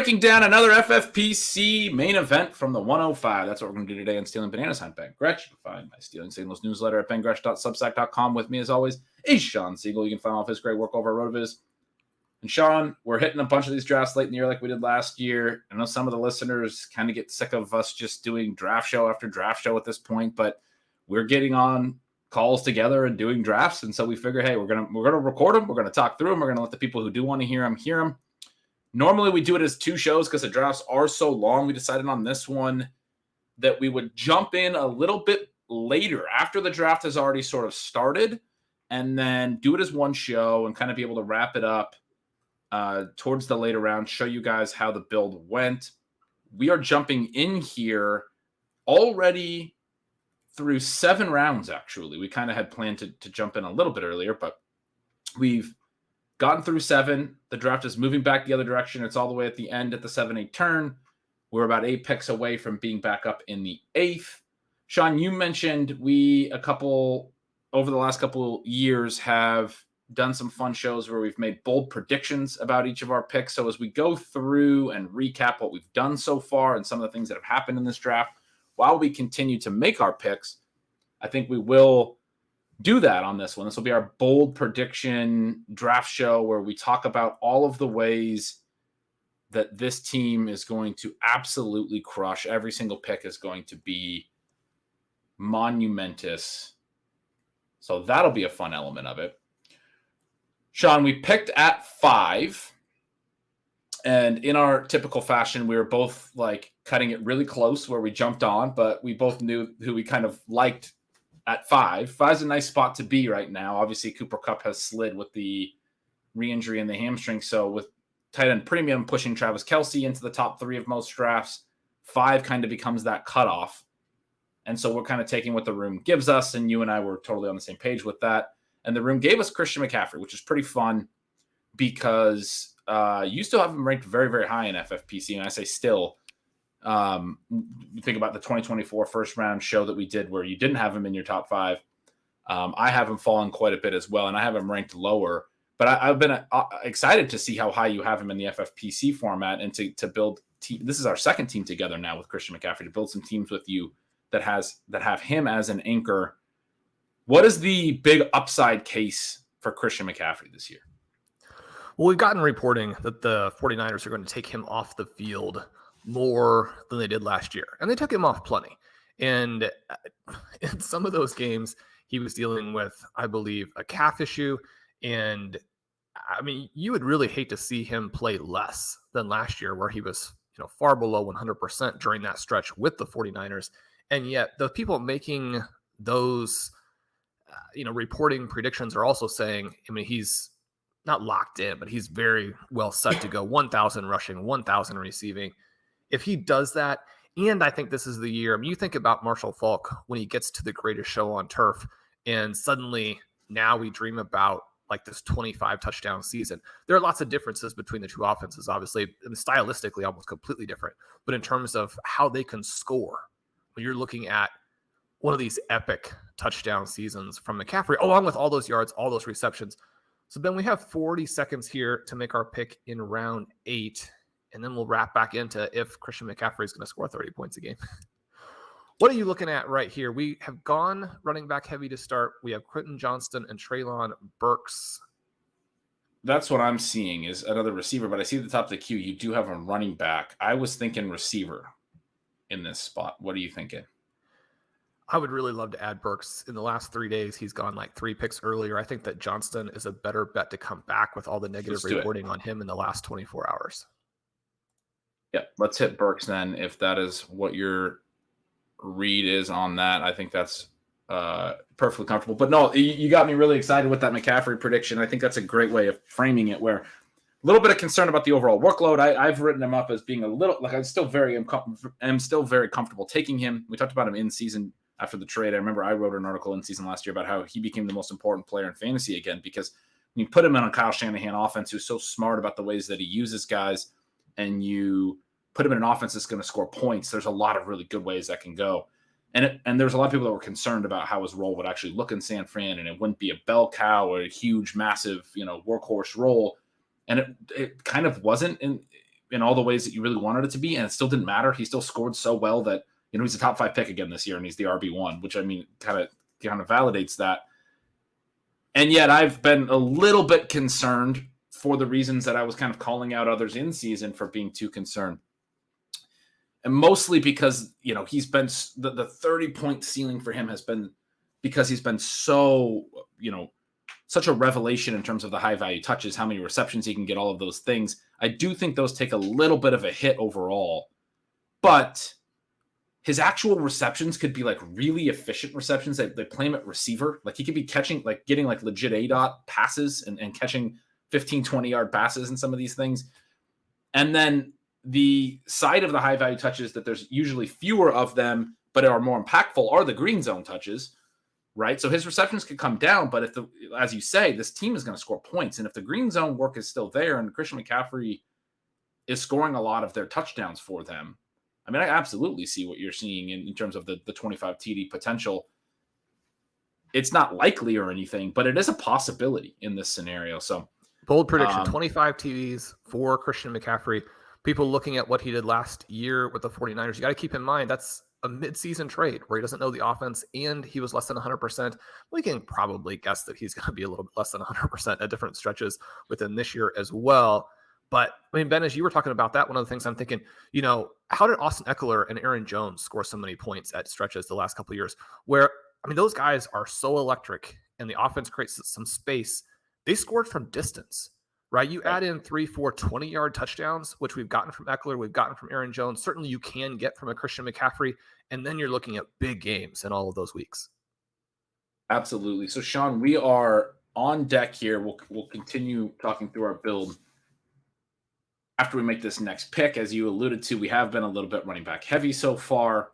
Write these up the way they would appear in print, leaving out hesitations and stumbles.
breaking down another FFPC main event from the 105. That's what we're going to do today on Stealing Bananas. I'm Ben Gretch. You can find my Stealing Signals newsletter at bengretch.substack.com. With me, as always, is Shawn Siegele. You can find all of his great work over at RotoViz. And Shawn, we're hitting a bunch of these drafts late in the year like we did last year. I know some of the listeners kind of get sick of us just doing draft show after draft show at this point, but we're getting on calls together and doing drafts, and so we figure, hey, we're gonna record them, we're gonna talk through them, we're gonna let the people who do want to hear them. Normally we do it as two shows because the drafts are so long. We decided on this one that we would jump in a little bit later after the draft has already sort of started, and then do it as one show and kind of be able to wrap it up towards the later round, show you guys how the build went. We are jumping in here already through 7 rounds, actually. We kind of had planned to jump in a little bit earlier, but we've gotten through 7. The draft is moving back the other direction. It's all the way at the end at the 7-8 turn. We're about 8 picks away from being back up in the 8th. Shawn, you mentioned over the last couple years, have done some fun shows where we've made bold predictions about each of our picks. So as we go through and recap what we've done so far and some of the things that have happened in this draft, while we continue to make our picks, I think we will do that on this one. This will be our bold prediction draft show where we talk about all of the ways that this team is going to absolutely crush. Every single pick is going to be monumentous. So that'll be a fun element of it. Shawn, we picked at 5. And in our typical fashion, we were both like cutting it really close where we jumped on, but we both knew who we kind of liked at 5. 5's a nice spot to be right now. Obviously, Cooper Kupp has slid with the re-injury in the hamstring. So with tight end premium pushing Travis Kelce into the top 3 of most drafts, 5 kind of becomes that cutoff. And so we're kind of taking what the room gives us, and you and I were totally on the same page with that. And the room gave us Christian McCaffrey, which is pretty fun because you still have him ranked very, very high in FFPC. And I say still, you think about the 2024 first round show that we did where you didn't have him in your top 5. I have him fallen quite a bit as well, and I have him ranked lower. But I've been excited to see how high you have him in the FFPC format and to build this is our second team together now with Christian McCaffrey, to build some teams with you that have him as an anchor. What is the big upside case for Christian McCaffrey this year? Well, we've gotten reporting that the 49ers are going to take him off the field more than they did last year. And they took him off plenty. And in some of those games, he was dealing with, I believe, a calf issue. And I mean, you would really hate to see him play less than last year, where he was, far below 100% during that stretch with the 49ers. And yet the people making those, reporting predictions are also saying, I mean, he's not locked in, but he's very well set to go 1,000 rushing, 1,000 receiving. If he does that, and I think this is the year, I mean, you think about Marshall Faulk when he gets to the greatest show on turf, and suddenly now we dream about like this 25 touchdown season. There are lots of differences between the two offenses, obviously, and stylistically almost completely different. But in terms of how they can score, when you're looking at one of these epic touchdown seasons from McCaffrey, along with all those yards, all those receptions. So then we have 40 seconds here to make our pick in round 8, and then we'll wrap back into if Christian McCaffrey is going to score 30 points a game. What are you looking at right here? We have gone running back heavy to start. We have Quentin Johnston and Treylon Burks. That's what I'm seeing is another receiver, but I see at the top of the queue, you do have a running back. I was thinking receiver in this spot. What are you thinking? I would really love to add Burks. In the last 3 days, he's gone like 3 picks earlier. I think that Johnston is a better bet to come back with all the negative reporting on him in the last 24 hours. Yeah, let's hit Burks then. If that is what your read is on that, I think that's perfectly comfortable. But no, you got me really excited with that McCaffrey prediction. I think that's a great way of framing it, where a little bit of concern about the overall workload. I've written him up as being a little, like I'm still very comfortable taking him. We talked about him in season after the trade. I remember I wrote an article in season last year about how he became the most important player in fantasy again, because when you put him in a Kyle Shanahan offense who's so smart about the ways that he uses guys, and you put him in an offense that's going to score points, there's a lot of really good ways that can go. And there's a lot of people that were concerned about how his role would actually look in San Fran, and it wouldn't be a bell cow or a huge, massive, workhorse role. And it kind of wasn't in all the ways that you really wanted it to be, and it still didn't matter. He still scored so well that, he's a top 5 pick again this year, and he's the RB1, which kind of validates that. And yet I've been a little bit concerned for the reasons that I was kind of calling out others in season for being too concerned. And mostly because, he's been the 30-point ceiling for him has been because he's been so, such a revelation in terms of the high value touches, how many receptions he can get, all of those things. I do think those take a little bit of a hit overall, but his actual receptions could be like really efficient receptions. They play him at receiver. Like he could be catching, like getting like legit ADOT passes and catching 15, 20-yard passes and some of these things. And then the side of the high value touches that there's usually fewer of them, but are more impactful are the green zone touches, right? So his receptions could come down, but as you say, this team is going to score points. And if the green zone work is still there and Christian McCaffrey is scoring a lot of their touchdowns for them, I mean, I absolutely see what you're seeing in terms of the 25 TD potential. It's not likely or anything, but it is a possibility in this scenario. So bold prediction, 25 TDs for Christian McCaffrey. People looking at what he did last year with the 49ers, you got to keep in mind that's a midseason trade where he doesn't know the offense and he was less than 100%. We can probably guess that he's going to be a little bit less than 100% at different stretches within this year as well. But I mean, Ben, as you were talking about that, one of the things I'm thinking, how did Austin Eckler and Aaron Jones score so many points at stretches the last couple of years where, I mean, those guys are so electric and the offense creates some space. They scored from distance, right? You add in 3, 4, 20-yard touchdowns, which we've gotten from Eckler, we've gotten from Aaron Jones. Certainly you can get from a Christian McCaffrey, and then you're looking at big games in all of those weeks. Absolutely. So, Sean, we are on deck here. We'll continue talking through our build after we make this next pick. As you alluded to, we have been a little bit running back heavy so far.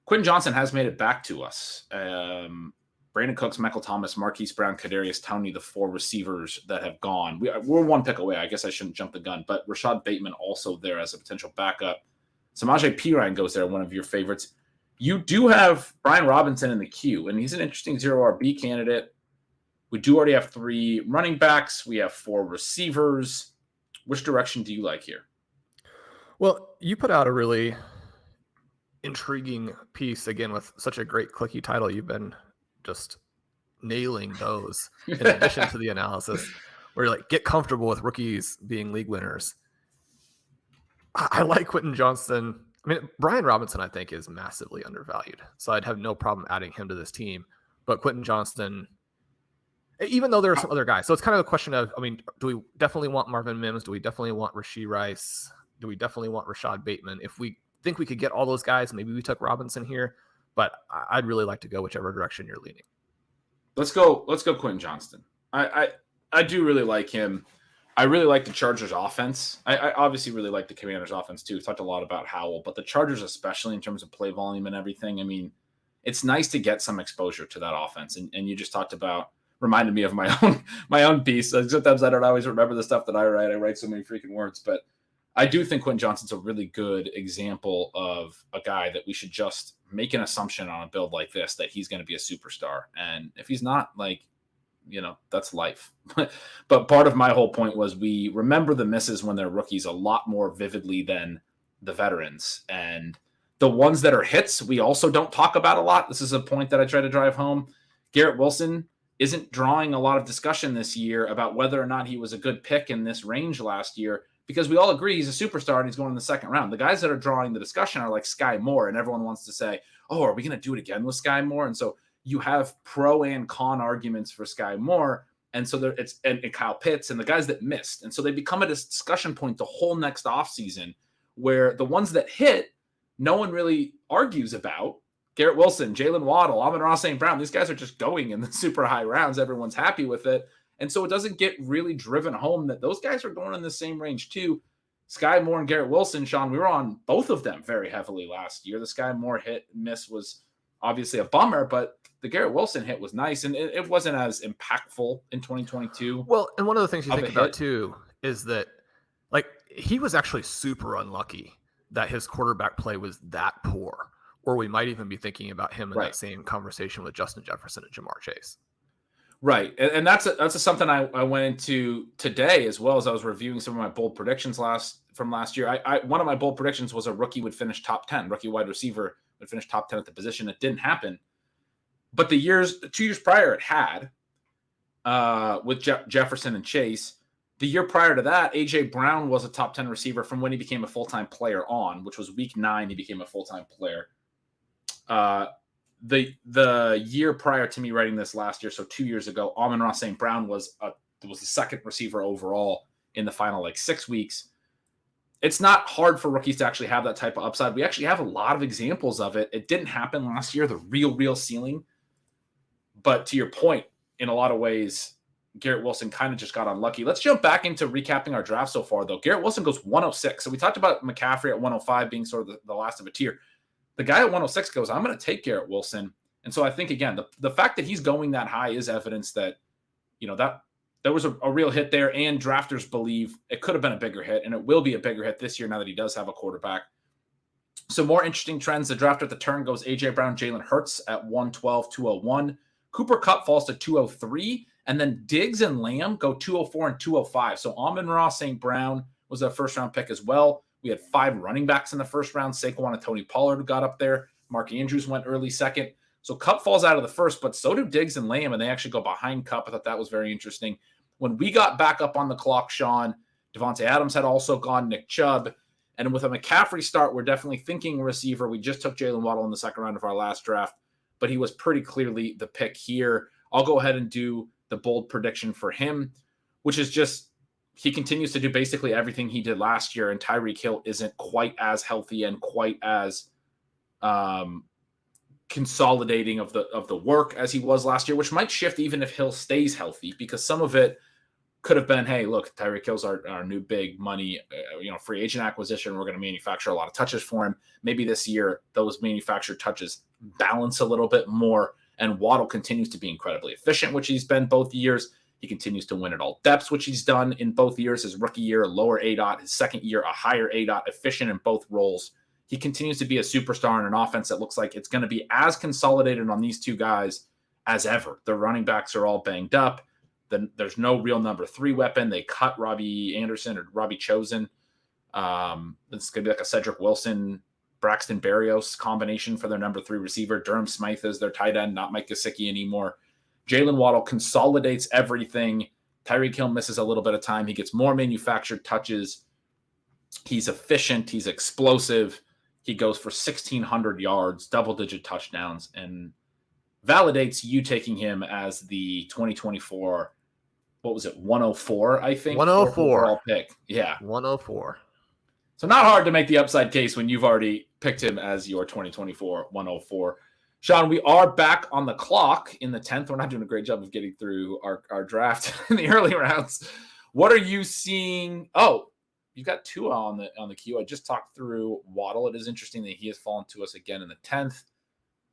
Quentin Johnson has made it back to us. Brandon Cooks, Michael Thomas, Marquise Brown, Kadarius Toney, the 4 receivers that have gone. We're 1 pick away. I guess I shouldn't jump the gun, but Rashad Bateman also there as a potential backup. Samaje Perine goes there, one of your favorites. You do have Brian Robinson in the queue, and he's an interesting 0 RB candidate. We do already have 3 running backs. We have 4 receivers. Which direction do you like here? Well, you put out a really intriguing piece, again, with such a great clicky title. You've been just nailing those in addition to the analysis where you're like, get comfortable with rookies being league winners. I like Quentin Johnson. I mean, Brian Robinson, I think, is massively undervalued. So I'd have no problem adding him to this team. But Quentin Johnston, even though there are some other guys. So it's kind of a question of, I mean, do we definitely want Marvin Mims? Do we definitely want Rashee Rice? Do we definitely want Rashad Bateman? If we think we could get all those guys, maybe we took Robinson here. But I'd really like to go whichever direction you're leaning. Let's go Quentin Johnston. I do really like him. I really like the Chargers offense. I obviously really like the Commanders offense too. We've talked a lot about Howell, but the Chargers, especially in terms of play volume and everything, I mean, it's nice to get some exposure to that offense. And you just talked about, reminded me of my own piece. Sometimes I don't always remember the stuff that I write. I write so many freaking words, but I do think Quentin Johnston's a really good example of a guy that we should just make an assumption on a build like this that he's going to be a superstar. And if he's not, that's life. But part of my whole point was we remember the misses when they're rookies a lot more vividly than the veterans. And the ones that are hits, we also don't talk about a lot. This is a point that I try to drive home. Garrett Wilson isn't drawing a lot of discussion this year about whether or not he was a good pick in this range last year, because we all agree he's a superstar and he's going in the second round. The guys that are drawing the discussion are like Sky Moore, and everyone wants to say, oh, are we going to do it again with Sky Moore? And so you have pro and con arguments for Sky Moore. And so there and Kyle Pitts and the guys that missed. And so they become a discussion point the whole next offseason, where the ones that hit, no one really argues about. Garrett Wilson, Jaylen Waddle, Amon-Ra St. Brown, these guys are just going in the super high rounds. Everyone's happy with it. And so it doesn't get really driven home that those guys are going in the same range too. Sky Moore and Garrett Wilson, Sean, we were on both of them very heavily last year. The Sky Moore hit miss was obviously a bummer, but the Garrett Wilson hit was nice, and it wasn't as impactful in 2022. Well, and one of the things you think about too is that, like, he was actually super unlucky that his quarterback play was that poor, or we might even be thinking about him in that same conversation with Justin Jefferson and Jamar Chase. Right. And that's something I went into today as well as I was reviewing some of my bold predictions from last year. One of my bold predictions was a rookie would finish top 10, rookie wide receiver would finish top 10 at the position. It didn't happen. But 2 years prior, it had with Jefferson and Chase. The year prior to that, A.J. Brown was a top 10 receiver from when he became a full-time player on, which was week 9, he became a full-time player. The year prior to me writing this last year, so 2 years ago, Amon-Ra St. Brown was the second receiver overall in the final 6 weeks. It's not hard for rookies to actually have that type of upside. We actually have a lot of examples of it. It didn't happen last year, the real ceiling. But to your point, in a lot of ways, Garrett Wilson kind of just got unlucky. Let's jump back into recapping our draft so far, though. Garrett Wilson goes 106. So we talked about McCaffrey at 105 being sort of the last of a tier. The guy at 106 goes, I'm going to take Garrett Wilson. And so I think, again, the fact that he's going that high is evidence that, that there was a real hit there, and drafters believe it could have been a bigger hit, and it will be a bigger hit this year now that he does have a quarterback. Some more interesting trends. The draft at the turn goes A.J. Brown, Jalen Hurts at 112, 201. Cooper Kupp falls to 203, and then Diggs and Lamb go 204 and 205. So Amon-Ra St. Brown was a first-round pick as well. We had 5 running backs in the first round. Saquon and Tony Pollard got up there. Mark Andrews went early second. So Kupp falls out of the first, but so do Diggs and Lamb, and they actually go behind Kupp. I thought that was very interesting. When we got back up on the clock, Sean, Devontae Adams had also gone, Nick Chubb. And with a McCaffrey start, we're definitely thinking receiver. We just took Jaylen Waddle in the second round of our last draft, but he was pretty clearly the pick here. I'll go ahead and do the bold prediction for him, which is just he continues to do basically everything he did last year, and Tyreek Hill isn't quite as healthy and quite as consolidating of the work as he was last year, which might shift even if Hill stays healthy, because some of it could have been, hey, look, Tyreek Hill's our new big money, free agent acquisition. We're going to manufacture a lot of touches for him. Maybe this year those manufactured touches balance a little bit more, and Waddle continues to be incredibly efficient, which he's been both years. He continues to win at all depths, which he's done in both years. His rookie year, a lower ADOT. His second year, a higher ADOT, efficient in both roles. He continues to be a superstar in an offense that looks like it's going to be as consolidated on these two guys as ever. The running backs are all banged up. There's no real number 3 weapon. They cut Robbie Anderson or Robbie Chosen. It's going to be like a Cedric Wilson, Braxton Berrios combination for their number 3 receiver. Durham Smythe is their tight end, not Mike Gesicki anymore. Jaylen Waddle consolidates everything. Tyreek Hill misses a little bit of time. He gets more manufactured touches. He's efficient. He's explosive. He goes for 1,600 yards, double-digit touchdowns, and validates you taking him as the 2024, 104, I think? 104. Overall pick. Yeah. 104. So not hard to make the upside case when you've already picked him as your 2024 104. Sean, we are back on the clock in the 10th. We're not doing a great job of getting through our draft in the early rounds. What are you seeing? Oh, you've got Tua on the queue. I just talked through Waddle. It is interesting that he has fallen to us again in the 10th.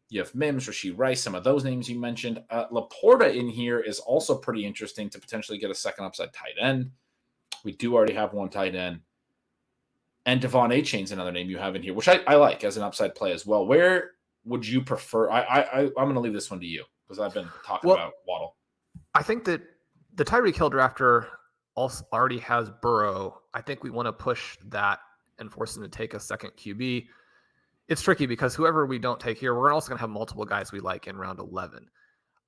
You have Mims, Rashee Rice, some of those names you mentioned. Laporta in here is also pretty interesting to potentially get a second upside tight end. We do already have one tight end. And Devon Achane's another name you have in here, which I like as an upside play as well. Where would you prefer? I'm going to leave this one to you because I've been talking about Waddle. I think that the Tyreek Hill drafter also already has Burrow. I think we want to push that and force him to take a second QB. It's tricky because whoever we don't take here, we're also going to have multiple guys we like in round 11.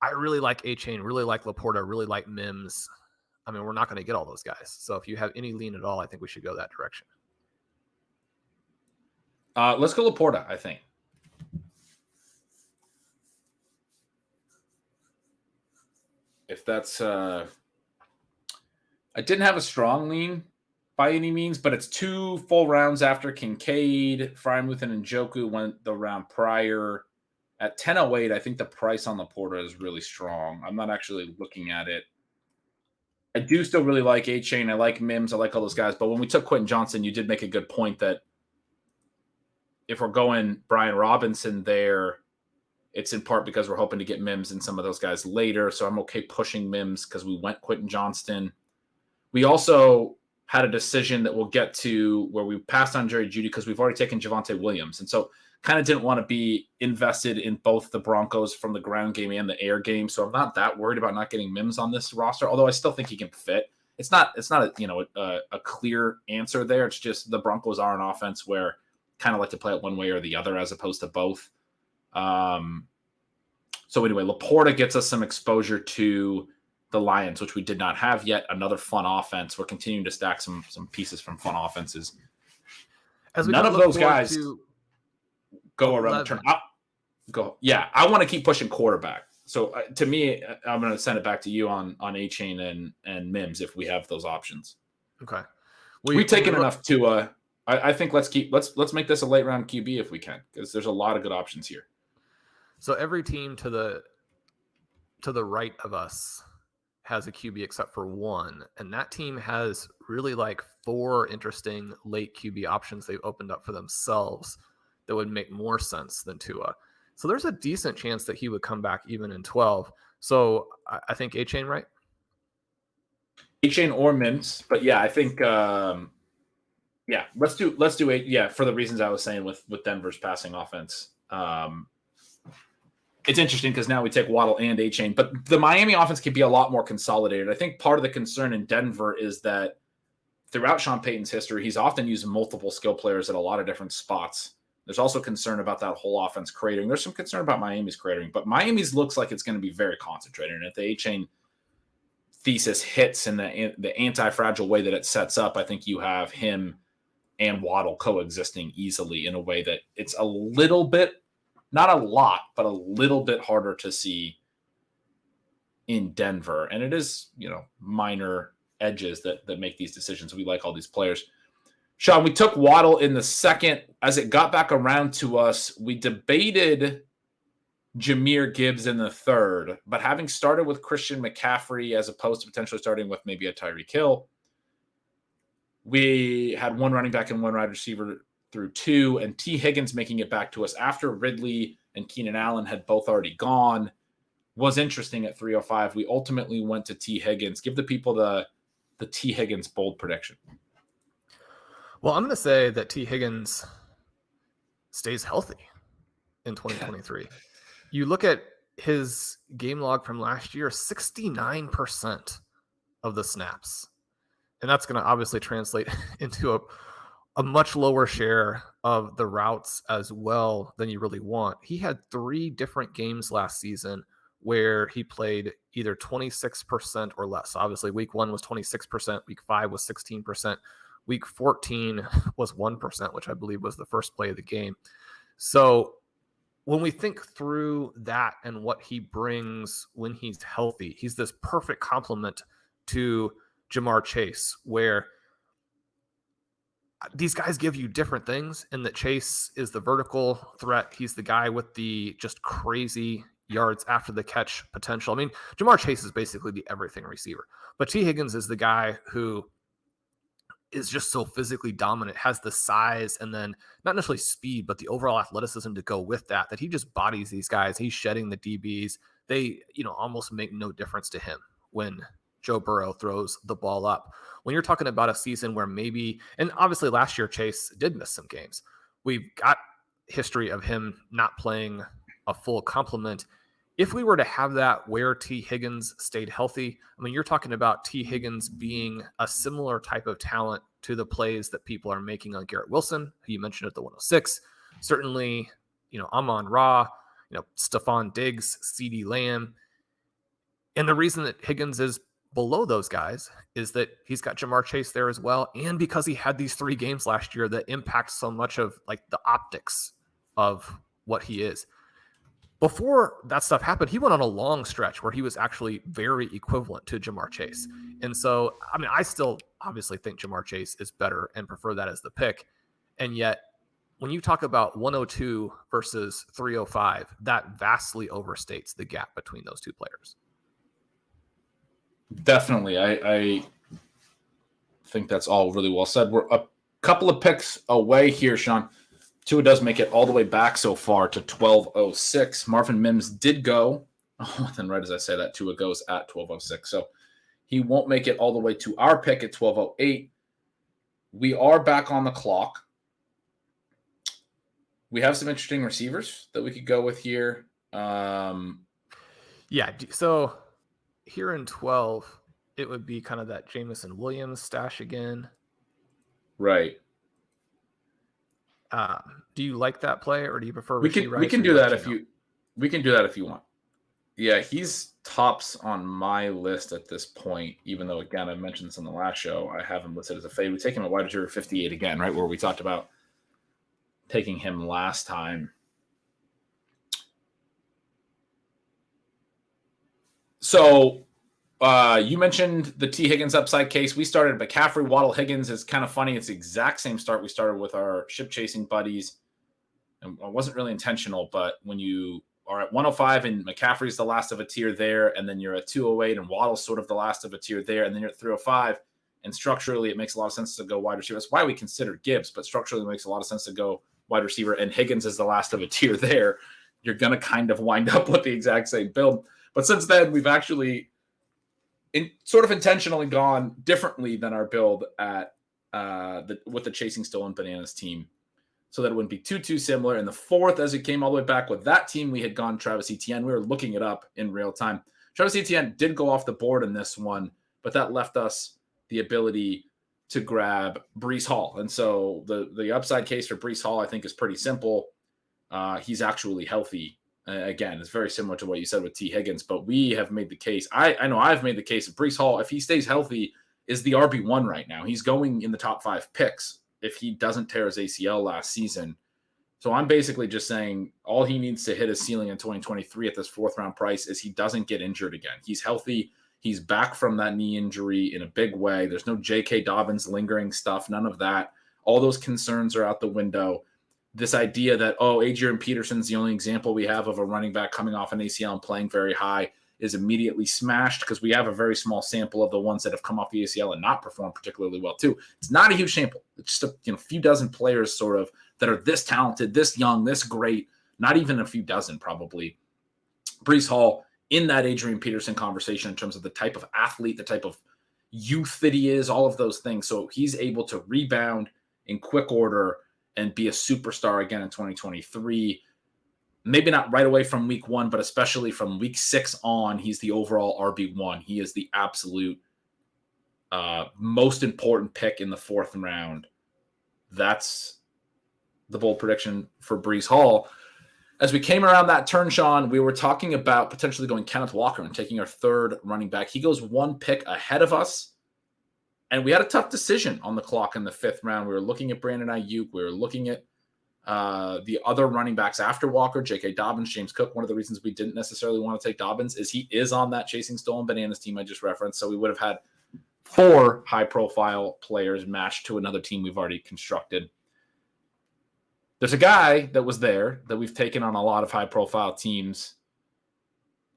I really like Achane, really like Laporta, really like Mims. I mean, we're not going to get all those guys. So if you have any lean at all, I think we should go that direction. Let's go Laporta, I think. If that's I didn't have a strong lean by any means, but it's 2 full rounds after Kincaid. Freiermuth and Njoku went the round prior. At 10:08, I think the price on Laporta is really strong. I'm not actually looking at it. I do still really like Achane. I like Mims. I like all those guys. But when we took Quentin Johnson, you did make a good point that if we're going Brian Robinson there, it's in part because we're hoping to get Mims and some of those guys later. So I'm okay pushing Mims because we went Quentin Johnston. We also had a decision that we'll get to where we passed on Jerry Jeudy because we've already taken Javonte Williams. And so kind of didn't want to be invested in both the Broncos from the ground game and the air game. So I'm not that worried about not getting Mims on this roster, although I still think he can fit. It's not a clear answer there. It's just the Broncos are an offense where kind of like to play it one way or the other as opposed to both. So anyway, Laporta gets us some exposure to the Lions, which we did not have yet. Another fun offense. We're continuing to stack some pieces from fun offenses. None of those guys go around the turn. Yeah, I want to keep pushing quarterback. So to me, I'm going to send it back to you on A-Chain and Mims if we have those options. Okay, we've taken enough to. I think let's make this a late round QB if we can, because there's a lot of good options here. So every team to the right of us has a QB except for one, and that team has really like 4 interesting late QB options they've opened up for themselves that would make more sense than Tua. So there's a decent chance that he would come back even in 12. So I think A-Chain, right? A-Chain or Mims, but yeah, I think let's do it. Yeah, for the reasons I was saying with Denver's passing offense. It's interesting because now we take Waddle and A-Chain, but the Miami offense can be a lot more consolidated. I think part of the concern in Denver is that throughout Sean Payton's history, he's often used multiple skill players at a lot of different spots. There's also concern about that whole offense cratering. There's some concern about Miami's cratering, but Miami's looks like it's going to be very concentrated. And if the A-Chain thesis hits in the anti-fragile way that it sets up, I think you have him and Waddle coexisting easily in a way that it's a little bit, not a lot, but a little bit harder to see in Denver. And it is, minor edges that make these decisions. We like all these players. Sean, we took Waddle in the second. As it got back around to us, we debated Jahmyr Gibbs in the third, but having started with Christian McCaffrey as opposed to potentially starting with maybe a Tyreek Hill, we had one running back and one wide receiver through 2, and T. Higgins making it back to us after Ridley and Keenan Allen had both already gone was interesting at 305. We ultimately went to T. Higgins. Give the people the T. Higgins bold prediction. Well, I'm going to say that T. Higgins stays healthy in 2023. You look at his game log from last year, 69% of the snaps. And that's going to obviously translate into a much lower share of the routes as well than you really want. He had 3 different games last season where he played either 26% or less. Obviously, week 1 was 26%, week 5 was 16%, week 14 was 1%, which I believe was the first play of the game. So when we think through that and what he brings when he's healthy, he's this perfect complement to Jamar Chase, where these guys give you different things, and that Chase is the vertical threat. He's the guy with the just crazy yards after the catch potential. I mean, Jamar Chase is basically the everything receiver, but T. Higgins is the guy who is just so physically dominant, has the size and then not necessarily speed, but the overall athleticism to go with that he just bodies these guys. He's shedding the DBs. They, almost make no difference to him when Joe Burrow throws the ball up. When you're talking about a season where maybe, and obviously last year Chase did miss some games. We've got history of him not playing a full complement. If we were to have that where T. Higgins stayed healthy, I mean, you're talking about T. Higgins being a similar type of talent to the plays that people are making on Garrett Wilson, who you mentioned at the 106. Certainly, Amon-Ra, Stephon Diggs, CeeDee Lamb. And the reason that Higgins is below those guys is that he's got Jamar Chase there as well. And because he had these 3 games last year that impact so much of like the optics of what he is. Before that stuff happened, he went on a long stretch where he was actually very equivalent to Jamar Chase. And so, I mean, I still obviously think Jamar Chase is better and prefer that as the pick. And yet, when you talk about 102 versus 305, that vastly overstates the gap between those 2 players. Definitely. I think that's all really well said. We're a couple of picks away here, Sean. Tua does make it all the way back so far to 1206. Marvin Mims did go. Oh, then right as I say that, Tua goes at 1206. So he won't make it all the way to our pick at 1208. we are back on the clock. We have some interesting receivers that we could go with here. So here in 12, it would be kind of that Jameson Williams stash again. Right. Do you like that play, or do you prefer We can do that if you want. Yeah, he's tops on my list at this point, even though, again, I mentioned this on the last show. I have him listed as a fade. We take him at wide receiver 58 again, right, where we talked about taking him last time. So you mentioned the T. Higgins upside case. We started McCaffrey, Waddle, Higgins. It's kind of funny. It's the exact same start we started with our ship chasing buddies. And it wasn't really intentional, but when you are at 105 and McCaffrey's the last of a tier there, and then you're at 208 and Waddle's sort of the last of a tier there, and then you're at 305, and structurally it makes a lot of sense to go wide receiver. That's why we consider Gibbs, but structurally it makes a lot of sense to go wide receiver, and Higgins is the last of a tier there. You're going to kind of wind up with the exact same build. But since then, we've actually sort of intentionally gone differently than our build at with the Chasing Stolen Bananas team, so that it wouldn't be too similar. In the fourth, as it came all the way back with that team, we had gone Travis Etienne. We were looking it up in real time. Travis Etienne did go off the board in this one, but that left us the ability to grab Breece Hall. And so the upside case for Breece Hall, I think, is pretty simple. He's actually healthy. Again, it's very similar to what you said with T. Higgins, but we have made the case. I know I've made the case that Breece Hall, if he stays healthy, is the RB1 right now. He's going in the top 5 picks if he doesn't tear his ACL last season. So I'm basically just saying all he needs to hit his ceiling in 2023 at this 4th round price is he doesn't get injured again. He's healthy. He's back from that knee injury in a big way. There's no J.K. Dobbins lingering stuff, none of that. All those concerns are out the window. This idea that, Adrian Peterson's the only example we have of a running back coming off an ACL and playing very high is immediately smashed, because we have a very small sample of the ones that have come off the ACL and not performed particularly well too. It's not a huge sample. It's just a few dozen players sort of that are this talented, this young, this great, not even a few dozen probably. Breece Hall in that Adrian Peterson conversation in terms of the type of athlete, the type of youth that he is, all of those things. So he's able to rebound in quick order and be a superstar again in 2023. Maybe not right away from week 1, but especially from week 6 on, he's the overall RB1. He is the absolute most important pick in the 4th round. That's the bold prediction for Breece Hall. As we came around that turn, Sean, we were talking about potentially going Kenneth Walker and taking our 3rd running back. He goes 1 pick ahead of us. And we had a tough decision on the clock in the 5th round. We were looking at Brandon Ayuk. We were looking at the other running backs after Walker, J.K. Dobbins, James Cook. One of the reasons we didn't necessarily want to take Dobbins is he is on that Chasing Stolen Bananas team I just referenced. So we would have had 4 high-profile players matched to another team we've already constructed. There's a guy that was there that we've taken on a lot of high-profile teams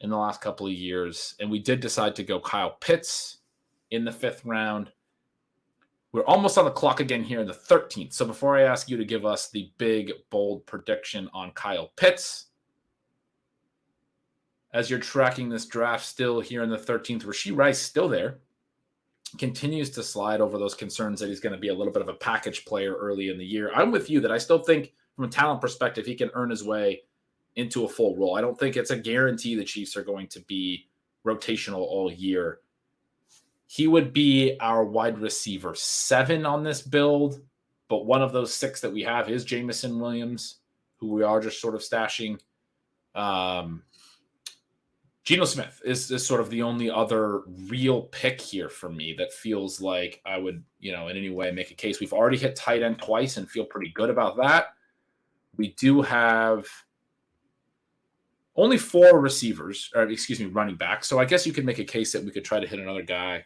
in the last couple of years, and we did decide to go Kyle Pitts in the 5th round. We're almost on the clock again here in the 13th. So before I ask you to give us the big, bold prediction on Kyle Pitts, as you're tracking this draft still here in the 13th, Rashee Rice still there, continues to slide over those concerns that he's going to be a little bit of a package player early in the year. I'm with you that I still think from a talent perspective, he can earn his way into a full role. I don't think it's a guarantee the Chiefs are going to be rotational all year. He would be our wide receiver 7 on this build, but one of those 6 that we have is Jameson Williams, who we are just sort of stashing. Geno Smith is sort of the only other real pick here for me that feels like I would, in any way make a case. We've already hit tight end twice and feel pretty good about that. We do have only 4 running backs. So I guess you could make a case that we could try to hit another guy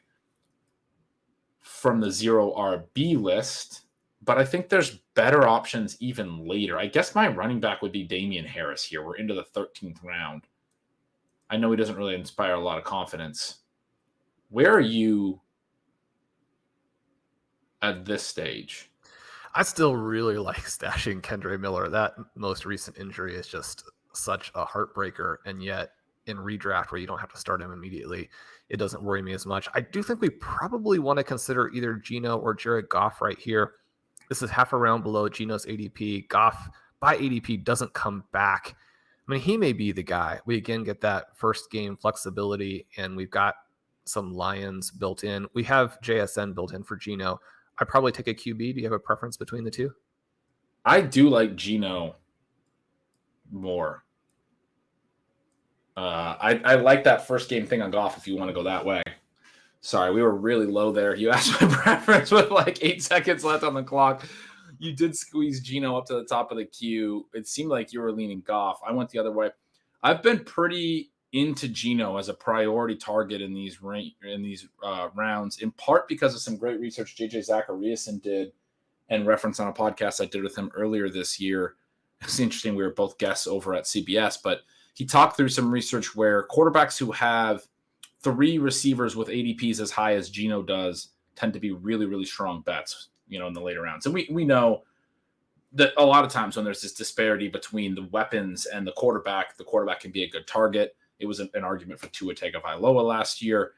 from the 0 RB list, but I think there's better options even later. I guess my running back would be Damian Harris here. We're into the 13th round. I know he doesn't really inspire a lot of confidence. Where are you at this stage? I still really like stashing Kendre Miller. That most recent injury is just such a heartbreaker, and yet in redraft where you don't have to start him immediately, it doesn't worry me as much. I do think we probably want to consider either Geno or Jared Goff right here. This is half a round below Geno's ADP. Goff by ADP doesn't come back. I mean, he may be the guy. We again get that first game flexibility, and we've got some Lions built in. We have JSN built in for Geno. I'd probably take a QB. Do you have a preference between the two? I do like Geno more. I like that first game thing on Goff if you want to go that way. Sorry, we were really low there. You asked my preference with like 8 seconds left on the clock. You did squeeze Geno up to the top of the queue. It seemed like you were leaning Goff. I went the other way. I've been pretty into Geno as a priority target in these rounds, in part because of some great research JJ Zachariason did and reference on a podcast I did with him earlier this year. It's interesting. We were both guests over at CBS, but he talked through some research where quarterbacks who have 3 receivers with ADPs as high as Geno does tend to be really, really strong bets, in the later rounds. And we know that a lot of times when there's this disparity between the weapons and the quarterback can be a good target. It was an argument for Tua Tagovailoa last year.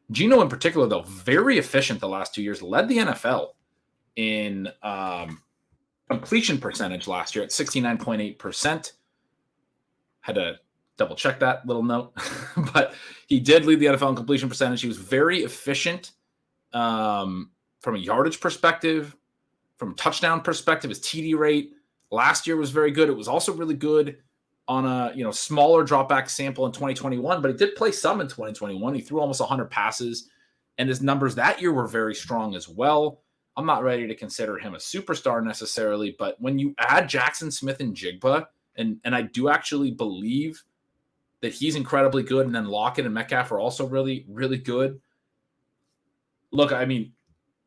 Geno in particular, though, very efficient the last 2 years, led the NFL in completion percentage last year at 69.8%. Had to double check that little note, but he did lead the NFL in completion percentage. He was very efficient from a yardage perspective, from a touchdown perspective. His TD rate last year was very good. It was also really good on a smaller dropback sample in 2021, but he did play some in 2021. He threw almost 100 passes, and his numbers that year were very strong as well. I'm not ready to consider him a superstar necessarily, but when you add Jackson Smith and Jigba, and I do actually believe that he's incredibly good, and then Lockett and Metcalf are also really, really good. Look, I mean,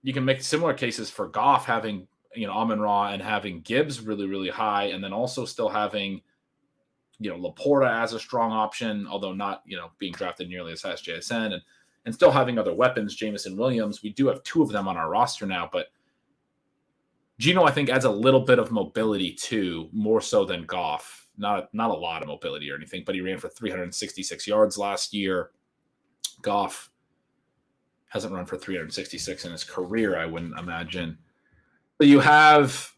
you can make similar cases for Goff having, Amon-Ra and having Gibbs really, really high, and then also still having, Laporta as a strong option, although not, being drafted nearly as high as JSN, and still having other weapons, Jameson Williams. We do have 2 of them on our roster now, but Geno, I think, adds a little bit of mobility too, more so than Goff. Not a lot of mobility or anything, but he ran for 366 yards last year. Goff hasn't run for 366 in his career, I wouldn't imagine. But you have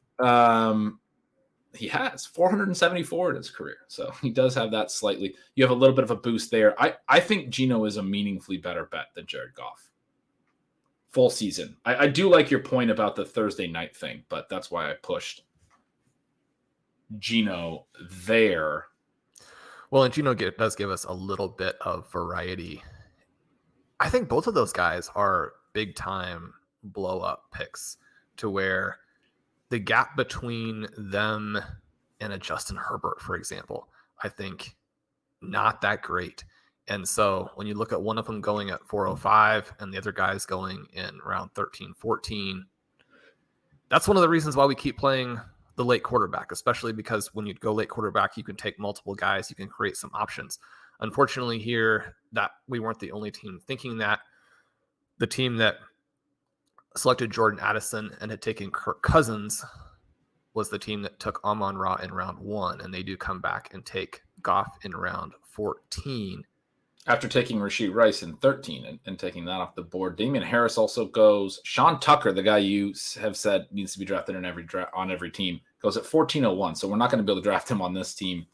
he has 474 in his career, so he does have that slightly. You have a little bit of a boost there. I think Geno is a meaningfully better bet than Jared Goff. Full season. I do like your point about the Thursday night thing, but that's why I pushed Geno there. Well, and Geno does give us a little bit of variety. I think both of those guys are big time blow up picks to where the gap between them and a Justin Herbert, for example, I think not that great. And so when you look at one of them going at 405 and the other guys going in around 13, 14, that's one of the reasons why we keep playing the late quarterback, especially because when you go late quarterback, you can take multiple guys, you can create some options. Unfortunately here, that we weren't the only team thinking that. The team that selected Jordan Addison and had taken Kirk Cousins was the team that took Amon-Ra in round 1, and they do come back and take Goff in round 14. After taking Rashid Rice in 13 and taking that off the board. Damian Harris also goes. Sean Tucker, the guy you have said needs to be drafted in on every team, goes at 1401. So we're not going to be able to draft him on this team.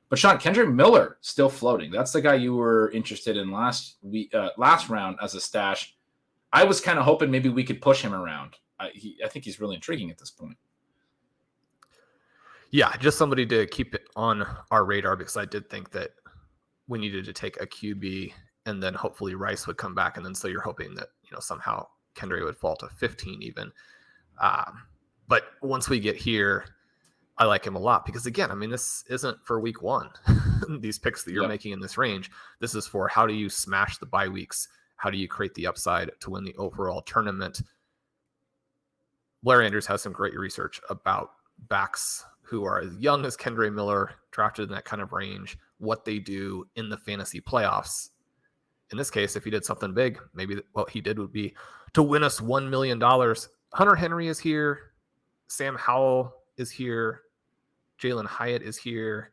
But Sean, Kendrick Miller still floating. That's the guy you were interested in last round as a stash. I was kind of hoping maybe we could push him around. I think he's really intriguing at this point. Yeah, just somebody to keep it on our radar, because I did think that we needed to take a QB and then hopefully Rice would come back. And then so you're hoping that, somehow Kendrick would fall to 15 even. But once we get here, I like him a lot because, again, I mean, this isn't for week 1. These picks that you're making in this range, this is for how do you smash the bye weeks? How do you create the upside to win the overall tournament? Blair Andrews has some great research about backs who are as young as Kendrick Miller, drafted in that kind of range, what they do in the fantasy playoffs. In this case, if he did something big, maybe what he did would be to win us $1 million. Hunter Henry is here. Sam Howell is here. Jalen Hyatt is here.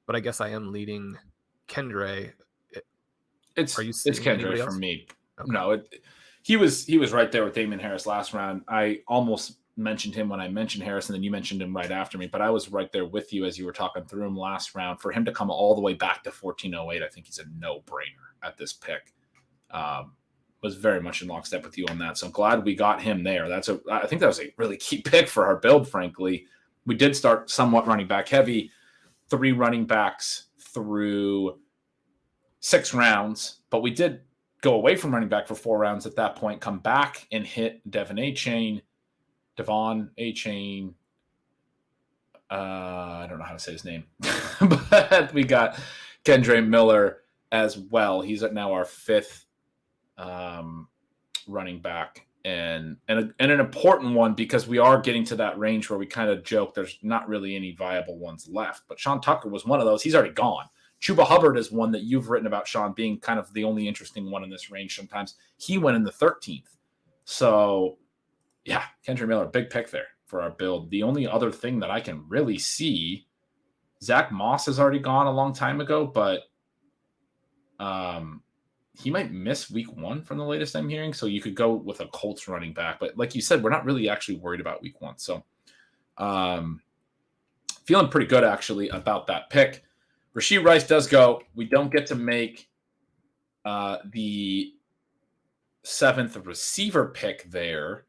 But I guess I am leading Kendre. It's Are you seeing Kendre anybody else? from me. Okay. No, he was right there with Damon Harris last round. I almost mentioned him when I mentioned Harris, and then you mentioned him right after me. But I was right there with you as you were talking through him last round. For him to come all the way back to 1408, I think he's a no-brainer at this pick. Was very much in lockstep with you on that. So I'm glad we got him there. I think that was a really key pick for our build, frankly. We did start somewhat running back heavy, 3 running backs through 6 rounds, but we did go away from running back for 4 rounds at that point, come back and hit Devon A-Chain. I don't know how to say his name, but we got Kendre Miller as well. He's now our 5th running back, and an important one because we are getting to that range where we kind of joke there's not really any viable ones left. But Sean Tucker was one of those. He's already gone. Chuba Hubbard is one that you've written about, Sean, being kind of the only interesting one in this range sometimes. He went in the 13th. So, yeah, Kendre Miller, big pick there for our build. The only other thing that I can really see, Zach Moss has already gone a long time ago, but he might miss week 1 from the latest I'm hearing. So you could go with a Colts running back. But like you said, we're not really actually worried about week 1. So feeling pretty good actually about that pick. Rashee Rice does go. We don't get to make the 7th receiver pick there.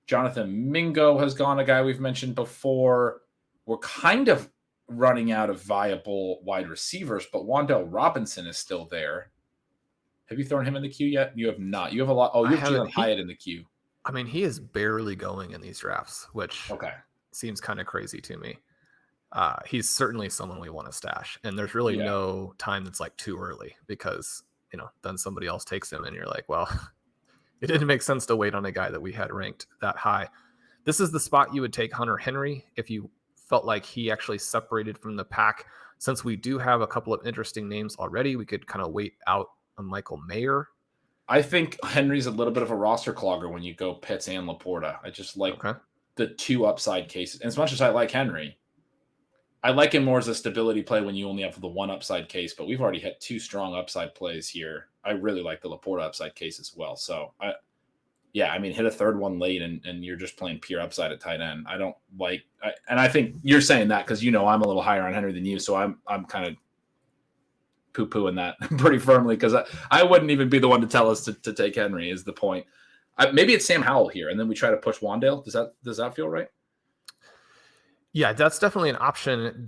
Jonathan Mingo has gone, a guy we've mentioned before. We're kind of running out of viable wide receivers, but Wan'Dale Robinson is still there. Have you thrown him in the queue yet? You have not. You have a lot. Oh, you have Jalen Hyatt in the queue. I mean, he is barely going in these drafts, which okay. seems kind of crazy to me. He's certainly someone we want to stash, and there's really no time that's like too early because, you know, then somebody else takes him and you're like, well, it didn't make sense to wait on a guy that we had ranked that high. This is the spot you would take Hunter Henry if you felt like he actually separated from the pack. Since we do have a couple of interesting names already, we could kind of wait out on Michael Mayer. I think Henry's a little bit of a roster clogger when you go Pitts and Laporta. I just like the 2 upside cases. And as much as I like Henry, I like him more as a stability play when you only have the 1 upside case, but we've already had 2 strong upside plays here. I really like the Laporta upside case as well. So, hit a 3rd one late and you're just playing pure upside at tight end. I don't like – and I think you're saying that because, you know, I'm a little higher on Henry than you, so I'm kind of poo-pooing that pretty firmly because I wouldn't even be the one to tell us to take Henry is the point. Maybe it's Sam Howell here, and then we try to push Wan'Dale. Does that feel right? Yeah, that's definitely an option.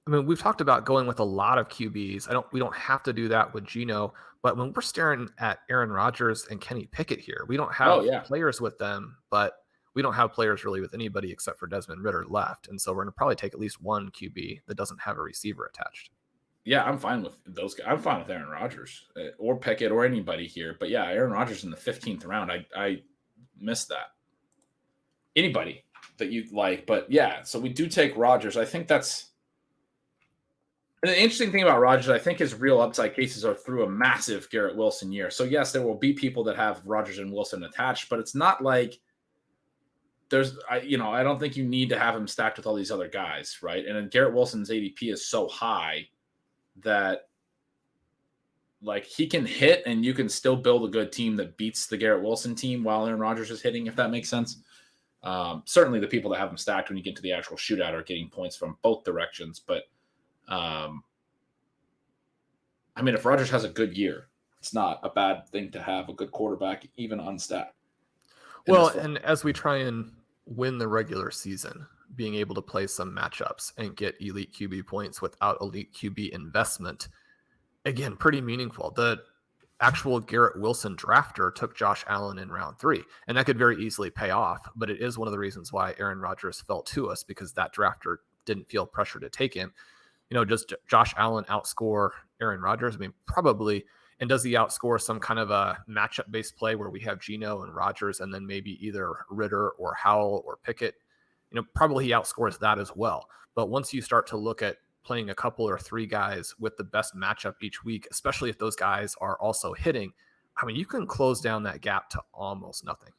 We've talked about going with a lot of QBs. We don't have to do that with Geno, but when we're staring at Aaron Rodgers and Kenny Pickett here, we don't have players with them, but we don't have players really with anybody except for Desmond Ridder left. And so we're going to probably take at least one QB that doesn't have a receiver attached. Yeah, I'm fine with those guys. I'm fine with Aaron Rodgers or Pickett or anybody here. But yeah, Aaron Rodgers in the 15th round, I missed that. Anybody that you'd like. But yeah, so we do take Rodgers. I think that's the interesting thing about Rodgers. I think his real upside cases are through a massive Garrett Wilson year. So yes, there will be people that have Rodgers and Wilson attached, but it's not like I don't think you need to have him stacked with all these other guys, right? And then Garrett Wilson's ADP is so high that like he can hit and you can still build a good team that beats the Garrett Wilson team while Aaron Rodgers is hitting, if that makes sense. Certainly the people that have him stacked when you get to the actual shootout are getting points from both directions. But if Rodgers has a good year, it's not a bad thing to have a good quarterback, even unstacked. Well, and as we try and win the regular season, being able to play some matchups and get elite QB points without elite QB investment, again, pretty meaningful. The actual Garrett Wilson drafter took Josh Allen in round 3, and that could very easily pay off. But it is one of the reasons why Aaron Rodgers fell to us, because that drafter didn't feel pressure to take him. Just Josh Allen outscore Aaron Rodgers? Probably. And does he outscore some kind of a matchup-based play where we have Geno and Rodgers and then maybe either Ridder or Howell or Pickett? Probably he outscores that as well. But once you start to look at playing a couple or 3 guys with the best matchup each week, especially if those guys are also hitting, you can close down that gap to almost nothing.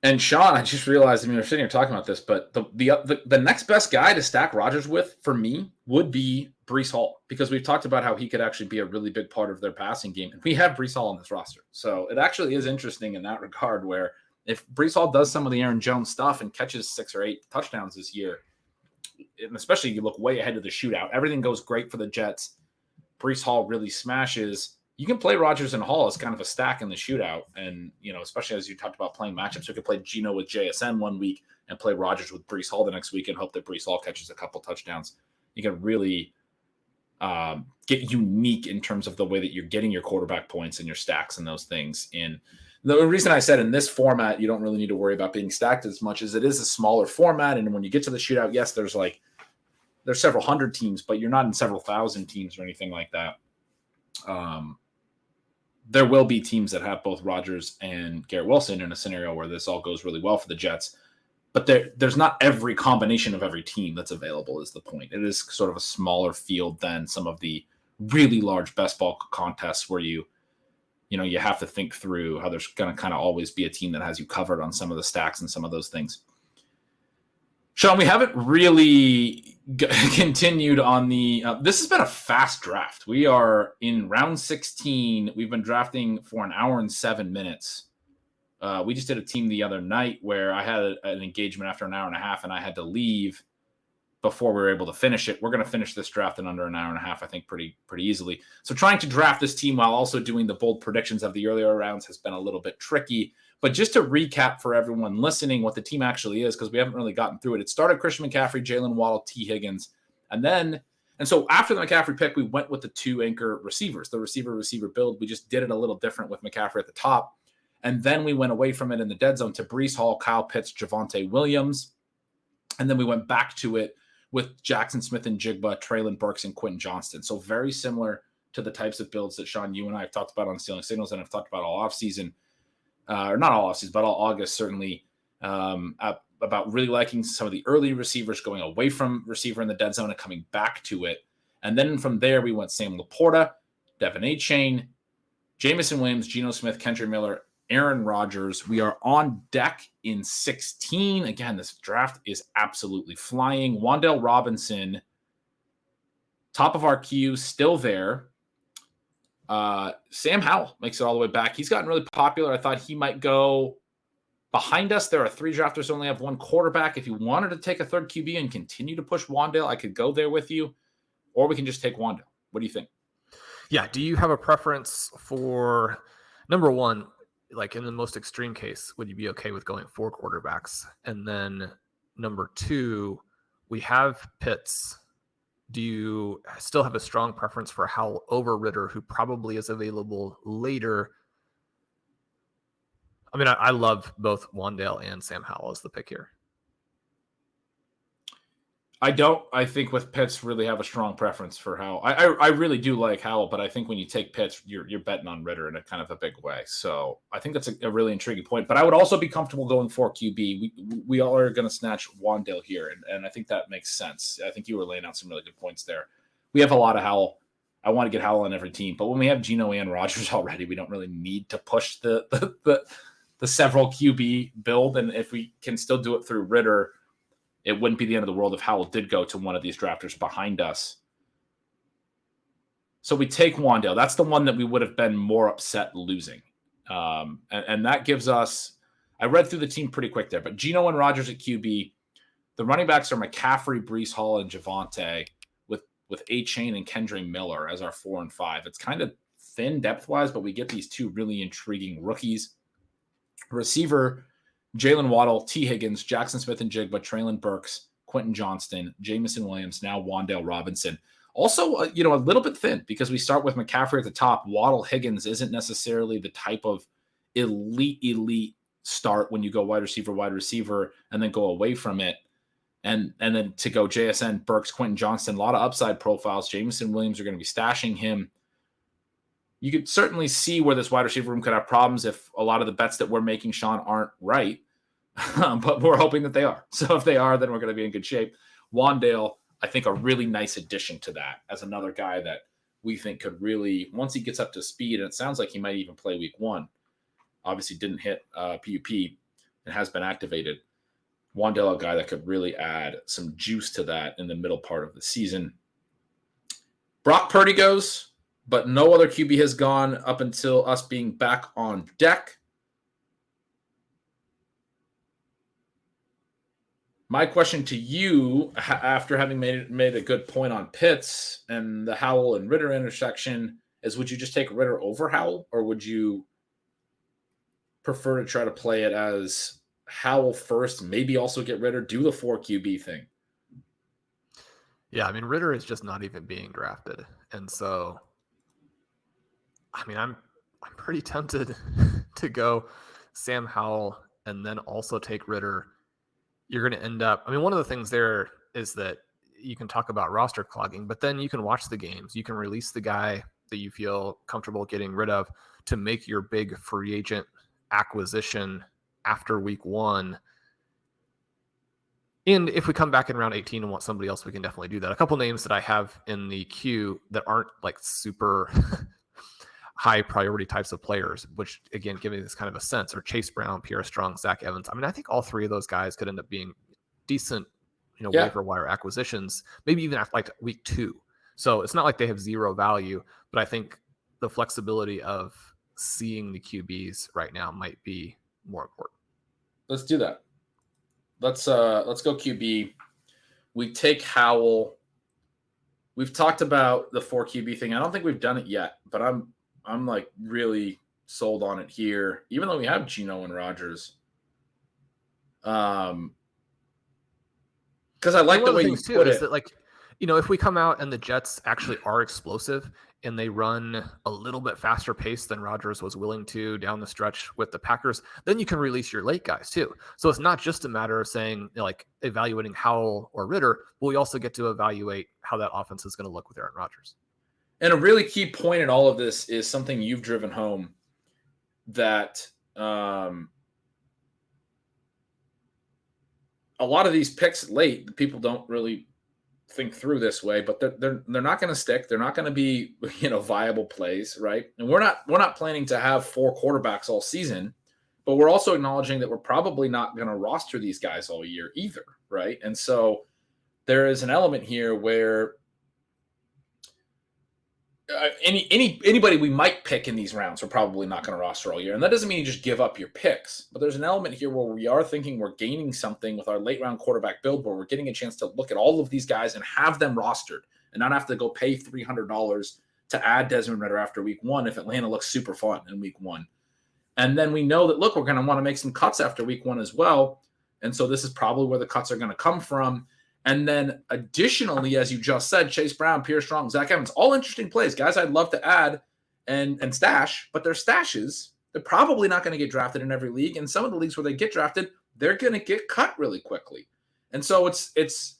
And Sean, I just realized, I mean, we're sitting here talking about this, but the next best guy to stack Rodgers with for me would be Breece Hall, because we've talked about how he could actually be a really big part of their passing game. And we have Breece Hall on this roster. So it actually is interesting in that regard, where if Breece Hall does some of the Aaron Jones stuff and catches 6 or 8 touchdowns this year, and especially you look way ahead of the shootout, everything goes great for the Jets. Breece Hall really smashes. You can play Rodgers and Hall as kind of a stack in the shootout. And, especially as you talked about playing matchups, you could play Geno with JSN one week and play Rodgers with Breece Hall the next week and hope that Breece Hall catches a couple touchdowns. You can really get unique in terms of the way that you're getting your quarterback points and your stacks and those things. And the reason I said in this format, you don't really need to worry about being stacked as much as it is a smaller format. And when you get to the shootout, yes, there's several hundred teams, but you're not in several thousand teams or anything like that. There will be teams that have both Rodgers and Garrett Wilson in a scenario where this all goes really well for the Jets. But there's not every combination of every team that's available is the point. It is sort of a smaller field than some of the really large best ball contests where you have to think through how there's going to kind of always be a team that has you covered on some of the stacks and some of those things. Sean, we haven't really continued on the this has been a fast draft. We are in round 16. We've been drafting for an hour and 7 minutes. We just did a team the other night where I had an engagement after an hour and a half, and I had to leave before we were able to finish it. We're going to finish this draft in under an hour and a half, I think, pretty easily. So trying to draft this team while also doing the bold predictions of the earlier rounds has been a little bit tricky. But just to recap for everyone listening what the team actually is, because we haven't really gotten through it. It started Christian McCaffrey, Jaylen Waddle, T. Higgins. And so after the McCaffrey pick, we went with the 2 anchor receivers, the receiver build. We just did it a little different with McCaffrey at the top. And then we went away from it in the dead zone to Breece Hall, Kyle Pitts, Javonte Williams. And then we went back to it with Jackson Smith and Jigba, Treylon Burks, and Quentin Johnston. So very similar to the types of builds that Sean, you and I have talked about on Stealing Signals and have talked about all offseason. Or not all offseason, but all August, certainly, about really liking some of the early receivers, going away from receiver in the dead zone and coming back to it. And then from there, we went Sam Laporta, Devin Achane, Jamison Williams, Geno Smith, Kendra Miller, Aaron Rodgers. We are on deck in 16. Again, this draft is absolutely flying. Wan'Dale Robinson, top of our queue, still there. Sam Howell makes it all the way back. He's gotten really popular. I thought he might go behind us. There are 3 drafters who only have 1 quarterback. If you wanted to take a third QB and continue to push Wan'Dale, I could go there with you, or we can just take Wan'Dale. What do you think? Yeah. Do you have a preference for number one, like in the most extreme case, would you be okay with going 4 quarterbacks? And then number 2, we have Pitts. Do you still have a strong preference for Howell over Ritter, who probably is available later? I mean, I love both Wan'Dale and Sam Howell as the pick here. I don't. I think with Pitts, really have a strong preference for Howell. I really do like Howell, but I think when you take Pitts, you're betting on Ritter in a kind of a big way. So I think that's a really intriguing point. But I would also be comfortable going for QB. We all are going to snatch Wan'Dale here, and I think that makes sense. I think you were laying out some really good points there. We have a lot of Howell. I want to get Howell on every team, but when we have Geno and Rodgers already, we don't really need to push the several QB build. And if we can still do it through Ritter, it wouldn't be the end of the world if Howell did go to one of these drafters behind us. So we take Wan'Dale. That's the one that we would have been more upset losing. And that gives us, I read through the team pretty quick there, but Geno and Rodgers at QB. The running backs are McCaffrey, Breece Hall, and Javonte, with Achane and Kendra Miller as our 4 and 5. It's kind of thin depth-wise, but we get these 2 really intriguing rookies. Receiver, Jaylen Waddle, T. Higgins, Jackson Smith and Jigba, Treylon Burks, Quentin Johnston, Jamison Williams, now Wan'Dale Robinson. Also, a little bit thin because we start with McCaffrey at the top. Waddle, Higgins isn't necessarily the type of elite start when you go wide receiver, and then go away from it. And then to go JSN, Burks, Quentin Johnston, a lot of upside profiles. Jamison Williams are going to be stashing him. You could certainly see where this wide receiver room could have problems if a lot of the bets that we're making, Sean, aren't right. But we're hoping that they are. So if they are, then we're going to be in good shape. Wan'Dale, I think, a really nice addition to that as another guy that we think could really, once he gets up to speed, and it sounds like he might even play week 1, obviously didn't hit PUP, and has been activated. Wan'Dale, a guy that could really add some juice to that in the middle part of the season. Brock Purdy goes, but no other QB has gone up until us being back on deck. My question to you, after having made a good point on Pitts and the Howell and Ritter intersection, is would you just take Ritter over Howell, or would you prefer to try to play it as Howell first, maybe also get Ritter, do the 4 QB thing? Yeah, I mean, Ritter is just not even being drafted. And so, I mean, I'm pretty tempted to go Sam Howell and then also take Ritter. You're going to end up, I mean, one of the things there is that you can talk about roster clogging, but then you can watch the games. You can release the guy that you feel comfortable getting rid of to make your big free agent acquisition after week 1. And if we come back in round 18 and want somebody else, we can definitely do that. A couple names that I have in the queue that aren't like super high priority types of players, which again, give me this kind of a sense, are Chase Brown, Pierre Strong, Zach Evans. I mean, I think all 3 of those guys could end up being decent, waiver wire acquisitions, maybe even after like week 2. So it's not like they have zero value, but I think the flexibility of seeing the QBs right now might be more important. Let's do that. Let's go QB. We take Howell. We've talked about the 4 QB thing. I don't think we've done it yet, but I'm like really sold on it here, even though we have Geno and Rodgers. Because I like the way you put it. Is that, like, if we come out and the Jets actually are explosive and they run a little bit faster pace than Rodgers was willing to down the stretch with the Packers, then you can release your late guys too. So it's not just a matter of saying, like, evaluating Howell or Ritter, but we also get to evaluate how that offense is going to look with Aaron Rodgers. And a really key point in all of this is something you've driven home, that a lot of these picks late, people don't really think through this way, but they're not going to stick. They're not going to be, viable plays, right? And we're not planning to have 4 quarterbacks all season, but we're also acknowledging that we're probably not going to roster these guys all year either, right? And so there is an element here where anybody we might pick in these rounds, we're probably not going to roster all year. And that doesn't mean you just give up your picks, but there's an element here where we are thinking we're gaining something with our late round quarterback build, where we're getting a chance to look at all of these guys and have them rostered and not have to go pay $300 to add Desmond Ridder after week 1 if Atlanta looks super fun in week 1. And then we know that, look, we're going to want to make some cuts after week 1 as well. And so this is probably where the cuts are going to come from. And then additionally, as you just said, Chase Brown, Pierre Strong, Zach Evans, all interesting plays. Guys I'd love to add and stash, but they're stashes. They're probably not going to get drafted in every league. And some of the leagues where they get drafted, they're going to get cut really quickly. And so it's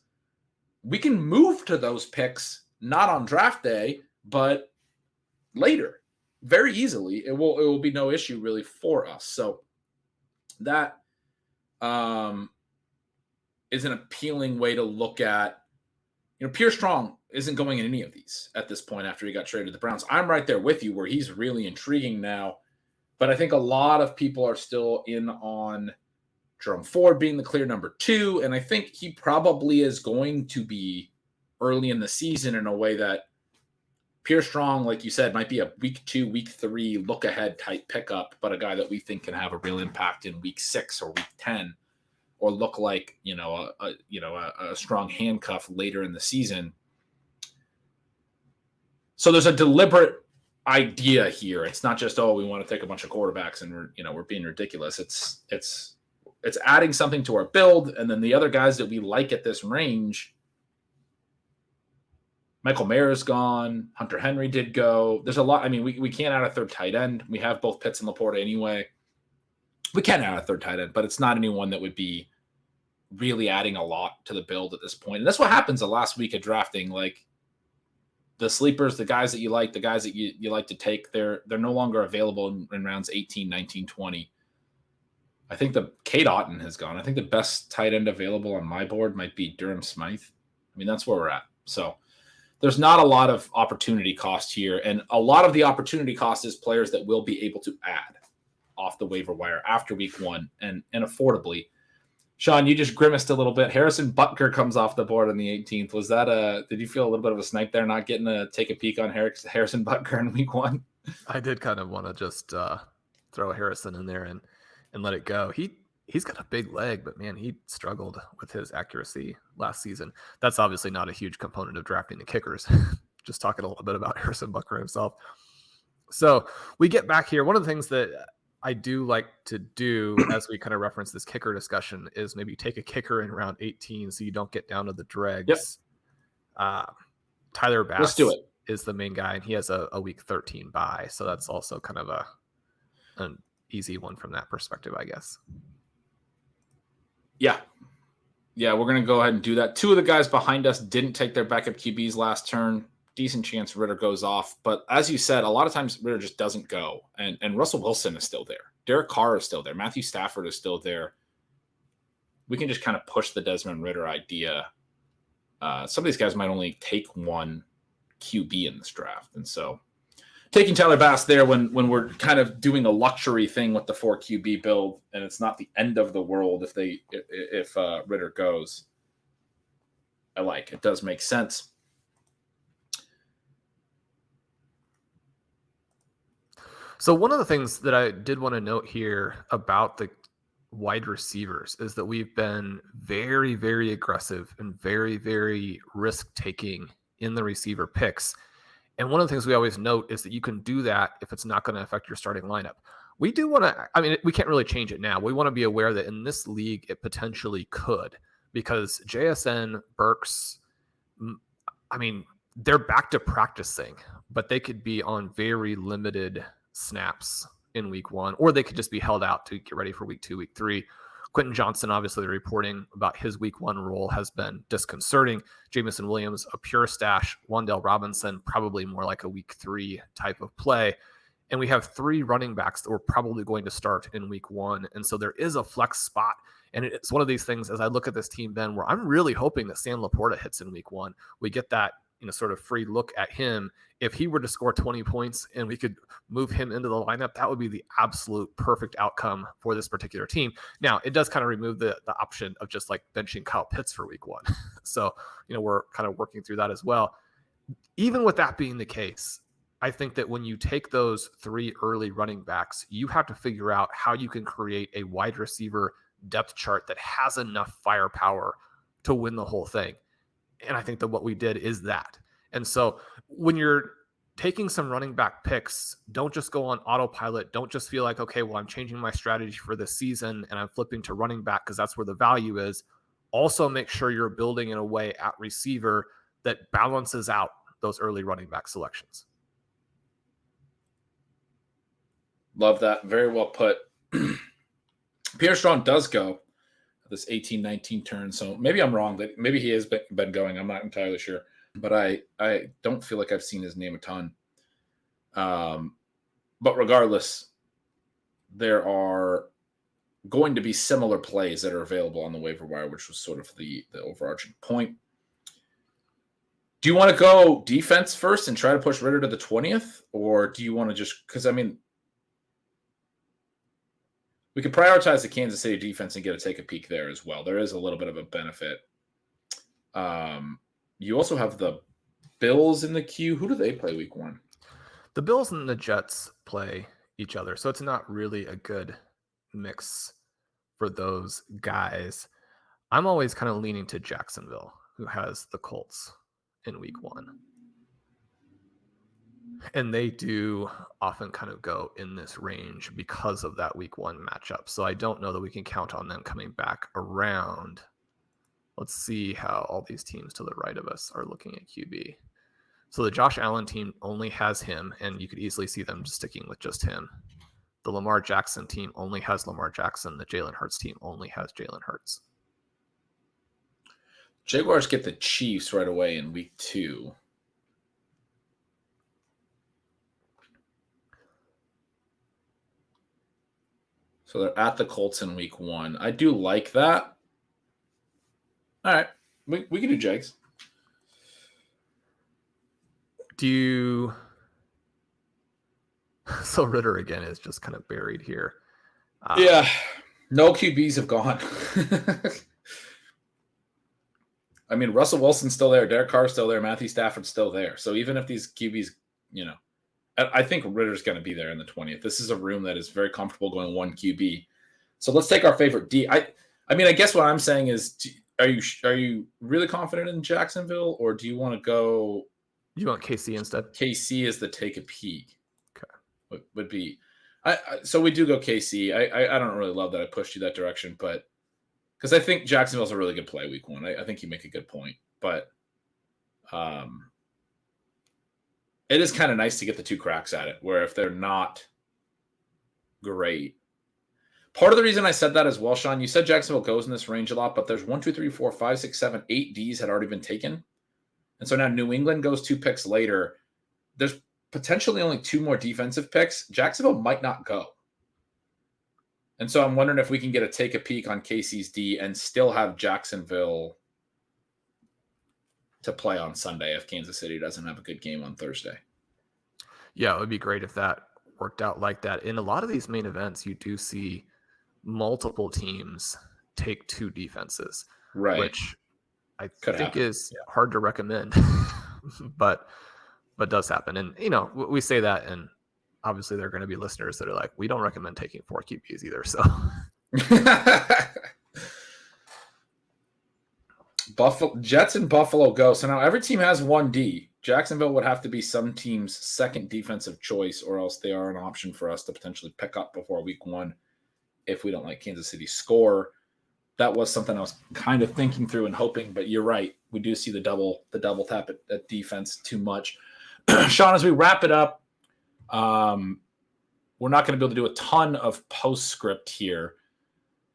we can move to those picks, not on draft day, but later, very easily. It will be no issue really for us. So that is an appealing way to look at, Pierre Strong isn't going in any of these at this point after he got traded to the Browns. I'm right there with you where he's really intriguing now, but I think a lot of people are still in on Jerome Ford being the clear number 2, and I think he probably is going to be early in the season in a way that Pierre Strong, like you said, might be a week 2, week 3 look ahead type pickup, but a guy that we think can have a real impact in week 6 or week 10. Or look like, a strong handcuff later in the season. So there's a deliberate idea here. It's not just, we want to take a bunch of quarterbacks and we're being ridiculous. It's adding something to our build, and then the other guys that we like at this range. Michael Mayer's gone. Hunter Henry did go. There's a lot. I mean, we can't add a third tight end. We have both Pitts and Laporta anyway. We can add a third tight end, but it's not anyone that would be really adding a lot to the build at this point. And that's what happens the last week of drafting. Like, the sleepers, the guys that you like, the guys that you like to take, they're no longer available in rounds 18, 19, 20. I think the Kate Otten has gone. I think the best tight end available on my board might be Durham Smythe. I mean, that's where we're at. So there's not a lot of opportunity cost here. And a lot of the opportunity cost is players that we'll be able to add. off the waiver wire after week 1 and affordably. Shawn, you just grimaced a little bit. Harrison Butker comes off the board on the 18th. Was that did you feel a little bit of a snipe there, not getting to take a peek on Harrison Butker in week 1? I did kind of want to just throw Harrison in there and let it go. He's got a big leg, but man, he struggled with his accuracy last season. That's obviously not a huge component of drafting the kickers. Just talking a little bit about Harrison Butker himself. So we get back here. One of the things that I do like to do as we kind of reference this kicker discussion is maybe take a kicker in round 18 so you don't get down to the dregs. Yep. Tyler Bass Let's do it. Is the main guy, and he has a week 13 bye. So that's also kind of an easy one from that perspective, I guess. Yeah, we're going to go ahead and do that. 2 of the guys behind us didn't take their backup QBs last turn. Decent chance Ritter goes off. But as you said, a lot of times Ritter just doesn't go. And Russell Wilson is still there. Derek Carr is still there. Matthew Stafford is still there. We can just kind of push the Desmond Ritter idea. Some of these guys might only take 1 QB in this draft. And so taking Tyler Bass there when we're kind of doing a luxury thing with the 4 QB build, and it's not the end of the world if Ritter goes. I like it. Does make sense. So one of the things that I did want to note here about the wide receivers is that we've been very, very aggressive and very, very risk-taking in the receiver picks. And one of the things we always note is that you can do that if it's not going to affect your starting lineup. We do want to, I mean, we can't really change it now. We want to be aware that in this league, it potentially could, because JSN, Burks, I mean, they're back to practicing, but they could be on very limited snaps in week 1, or they could just be held out to get ready for week 2, week 3. Quentin Johnson, obviously, the reporting about his week 1 role has been disconcerting. Jamison Williams, a pure stash. Wan'Dale Robinson, probably more like a week 3 type of play. And we have 3 running backs that we're probably going to start in week 1. And so there is a flex spot. And it's one of these things, as I look at this team, Ben, where I'm really hoping that Sam Laporta hits in week 1. We get that, sort of free look at him. If he were to score 20 points and we could move him into the lineup, that would be the absolute perfect outcome for this particular team. Now, it does kind of remove the option of just like benching Kyle Pitts for week 1. So, we're kind of working through that as well. Even with that being the case, I think that when you take those 3 early running backs, you have to figure out how you can create a wide receiver depth chart that has enough firepower to win the whole thing. And I think that what we did is that. And so when you're taking some running back picks, don't just go on autopilot. Don't just feel like, okay, well, I'm changing my strategy for this season and I'm flipping to running back because that's where the value is. Also make sure you're building in a way at receiver that balances out those early running back selections. Love that. Very well put. Pierre Strong does go this 18-19 turn. So maybe I'm wrong. That maybe he has been going. I'm not entirely sure. But I don't feel like I've seen his name a ton. But regardless, there are going to be similar plays that are available on the waiver wire, which was sort of the overarching point. Do you want to go defense first and try to push Ritter to the 20th? Or do you want to just – because, I mean, we could prioritize the Kansas City defense and take a peek there as well. There is a little bit of a benefit. You also have the Bills in the queue. Who do they play week 1? The Bills and the Jets play each other, so it's not really a good mix for those guys. I'm always kind of leaning to Jacksonville, who has the Colts in week 1. And they do often kind of go in this range because of that week 1 matchup. So I don't know that we can count on them coming back around. Let's see how all these teams to the right of us are looking at QB. So the Josh Allen team only has him, and you could easily see them sticking with just him. The Lamar Jackson team only has Lamar Jackson. The Jalen Hurts team only has Jalen Hurts. Jaguars get the Chiefs right away in week 2. So they're at the Colts in week 1. I do like that. All right. We can do Jags. So Ritter again is just kind of buried here. Yeah, no QBs have gone. I mean, Russell Wilson's still there, Derek Carr's still there, Matthew Stafford's still there. So even if these QBs, I think Ritter's going to be there in the 20th. This is a room that is very comfortable going one QB. So let's take our favorite D. I guess what I'm saying is, are you really confident in Jacksonville, or do you want to go? You want KC instead? KC is the take a peek. Okay, would be. So we do go KC. I don't really love that I pushed you that direction, but because I think Jacksonville's a really good play week 1. I think you make a good point, but it is kind of nice to get the 2 cracks at it, where if they're not great. Part of the reason I said that as well, Sean, you said Jacksonville goes in this range a lot, but there's 1, 2, 3, 4, 5, 6, 7, 8 Ds had already been taken. And so now New England goes 2 picks later. There's potentially only 2 more defensive picks. Jacksonville might not go. And so I'm wondering if we can get a take a peek on KC's D and still have Jacksonville to play on Sunday if Kansas City doesn't have a good game on Thursday. Yeah, it would be great if that worked out like that. In a lot of these main events, you do see multiple teams take 2 defenses, right? Which I Could think happen. is hard to recommend, but does happen. And we say that, and obviously there are going to be listeners that are like, we don't recommend taking 4 QBs either. So Jets and Buffalo go. So now every team has 1 D. Jacksonville would have to be some team's second defensive choice, or else they are an option for us to potentially pick up before week 1 if we don't like Kansas City's score. That was something I was kind of thinking through and hoping, but you're right. We do see the double tap at defense too much. Sean, as we wrap it up, we're not going to be able to do a ton of postscript here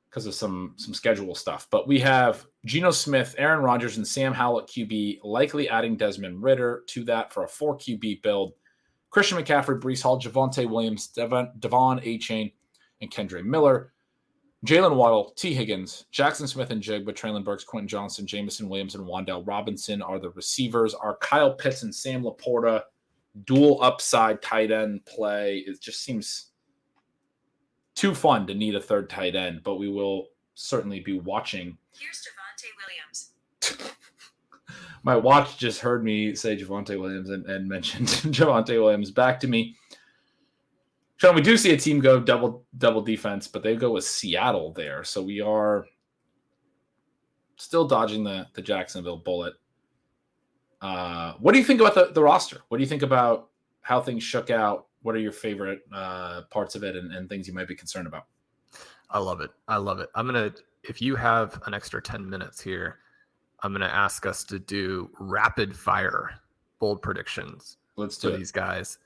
because of some schedule stuff, but we have Geno Smith, Aaron Rodgers, and Sam Howell at QB, likely adding Desmond Ridder to that for a 4 QB build. Christian McCaffrey, Breece Hall, Javonte Williams, Devon Achane, and Kendre Miller. Jaylen Waddle, T. Higgins, Jackson Smith and Jigba, Traylon Burks, Quentin Johnson, Jamison Williams, and Wan'Dale Robinson are the receivers. Our Kyle Pitts and Sam Laporta dual upside tight end play. It just seems too fun to need a third tight end, but we will certainly be watching. Here's Javonte Williams. My watch just heard me say Javonte Williams and mentioned Javonte Williams back to me. Sean, we do see a team go double defense, but they go with Seattle there. So we are still dodging the Jacksonville bullet. What do you think about the roster? What do you think about how things shook out? What are your favorite parts of it and things you might be concerned about? I love it. If you have an extra 10 minutes here, I'm going to ask us to do rapid fire bold predictions. Let's do for these guys.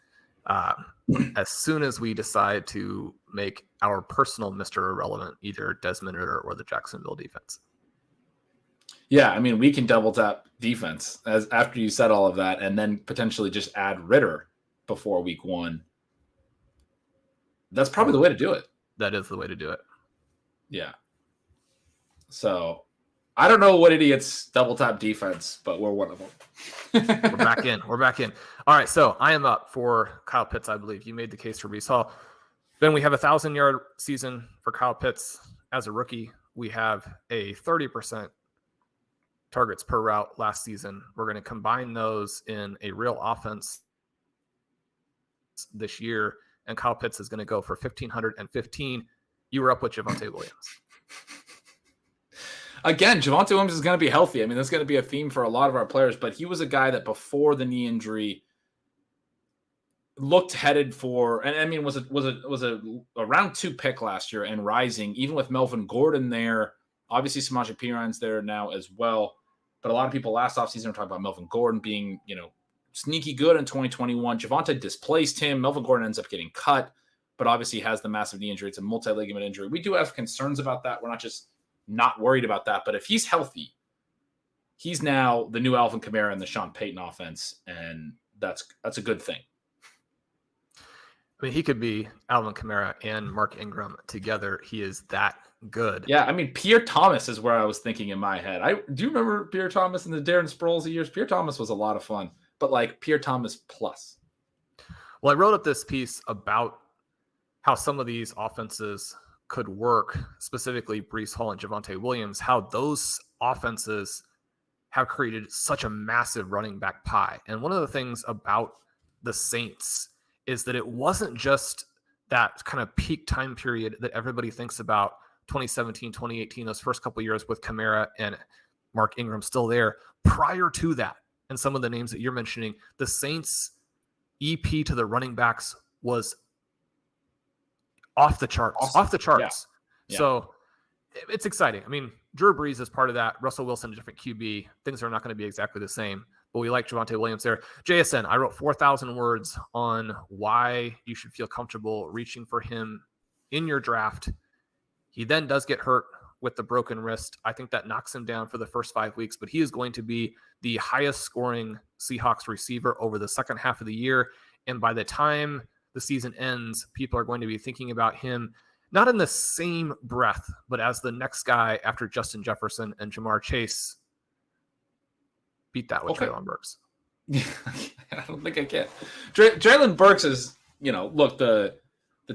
As soon as we decide to make our personal Mr. Irrelevant, either Desmond Ridder or the Jacksonville defense. Yeah, I mean, we can double tap defense as after you said all of that, and then potentially just add Ridder before week 1. That's probably the way to do it. That is the way to do it. Yeah. So I don't know what idiots double tap defense, but we're one of them. We're back in. All right, so I am up for Kyle Pitts, I believe. You made the case for Breece Hall. Then we have a 1,000-yard season for Kyle Pitts as a rookie. We have a 30% targets per route last season. We're going to combine those in a real offense this year, and Kyle Pitts is going to go for 1,515. You were up with Javonte Williams. Again, Javonte Williams is going to be healthy. I mean, that's going to be a theme for a lot of our players, but he was a guy that before the knee injury looked headed for, and I mean, was a round 2 pick last year and rising, even with Melvin Gordon there. Obviously, Samaje Perine's there now as well. But a lot of people last offseason were talking about Melvin Gordon being, sneaky good in 2021. Javonte displaced him. Melvin Gordon ends up getting cut, but obviously has the massive knee injury. It's a multi-ligament injury. We do have concerns about that. We're not worried about that. But if he's healthy, he's now the new Alvin Kamara in the Sean Payton offense, and that's a good thing. I mean, he could be Alvin Kamara and Mark Ingram together. He is that good. Yeah, I mean, Pierre Thomas is where I was thinking in my head. I do remember Pierre Thomas and the Darren Sproles years. Pierre Thomas was a lot of fun, but like Pierre Thomas plus. Well, I wrote up this piece about how some of these offenses could work, specifically Breece Hall and Javonte Williams, how those offenses have created such a massive running back pie. And one of the things about the Saints is that it wasn't just that kind of peak time period that everybody thinks about, 2017, 2018, those first couple of years with Kamara and Mark Ingram still there. Prior to that, and some of the names that you're mentioning, the Saints' EP to the running backs was off the charts, Awesome. off the charts. Yeah. So it's exciting. I mean, Drew Brees is part of that. Russell Wilson, a different QB. Things are not going to be exactly the same, but we like Javonte Williams there. JSN, I wrote 4,000 words on why you should feel comfortable reaching for him in your draft. He then does get hurt with the broken wrist. I think that knocks him down for the first 5 weeks, but he is going to be the highest scoring Seahawks receiver over the second half of the year. And by the time the season ends, people are going to be thinking about him not in the same breath, but as the next guy after Justin Jefferson and Jamar Chase. Beat that with Treylon Burks. I don't think I can. Jalen Burks is, look, the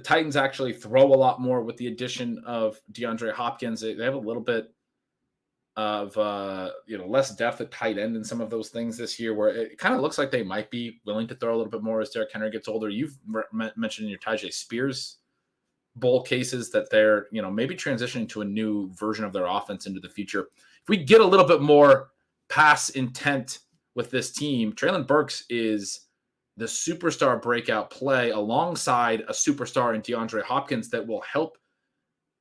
Titans actually throw a lot more with the addition of DeAndre Hopkins. They have a little bit of less depth at tight end in some of those things this year, where it kind of looks like they might be willing to throw a little bit more as Derrick Henry gets older. You've mentioned in your Tyjae Spears bowl cases that they're maybe transitioning to a new version of their offense into the future. If we get a little bit more pass intent with this team, Treylon Burks is the superstar breakout play alongside a superstar in DeAndre Hopkins that will help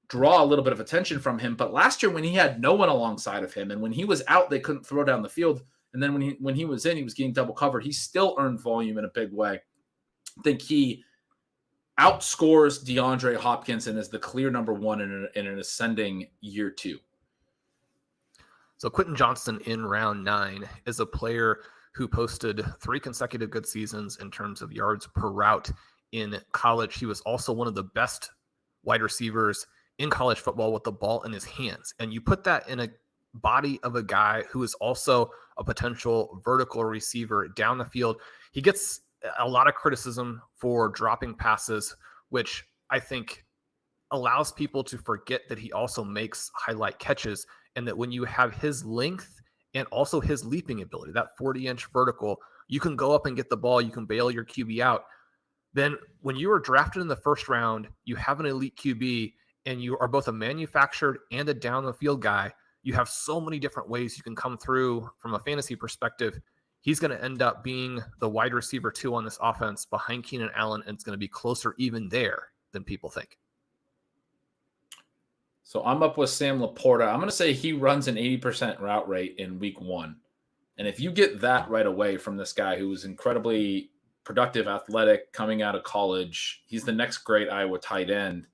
draw a little bit of attention from him. But last year when he had no one alongside of him, and when he was out, they couldn't throw down the field. And then when he was in, he was getting double covered. He still earned volume in a big way. I think he outscores DeAndre Hopkins and is the clear number one in an ascending year two. So Quentin Johnston in round 9 is a player who posted 3 consecutive good seasons in terms of yards per route in college. He was also one of the best wide receivers in college football with the ball in his hands. And you put that in a body of a guy who is also a potential vertical receiver down the field. He gets a lot of criticism for dropping passes, which I think allows people to forget that he also makes highlight catches, and that when you have his length and also his leaping ability, that 40-inch vertical, you can go up and get the ball, you can bail your QB out. Then when you are drafted in the first round, you have an elite QB, and you are both a manufactured and a down the field guy. You have so many different ways you can come through from a fantasy perspective. He's going to end up being the wide receiver 2 on this offense behind Keenan Allen, and it's going to be closer even there than people think. So I'm up with Sam Laporta. I'm going to say he runs an 80% route rate in week 1. And if you get that right away from this guy who was incredibly productive, athletic, coming out of college, he's the next great Iowa tight end.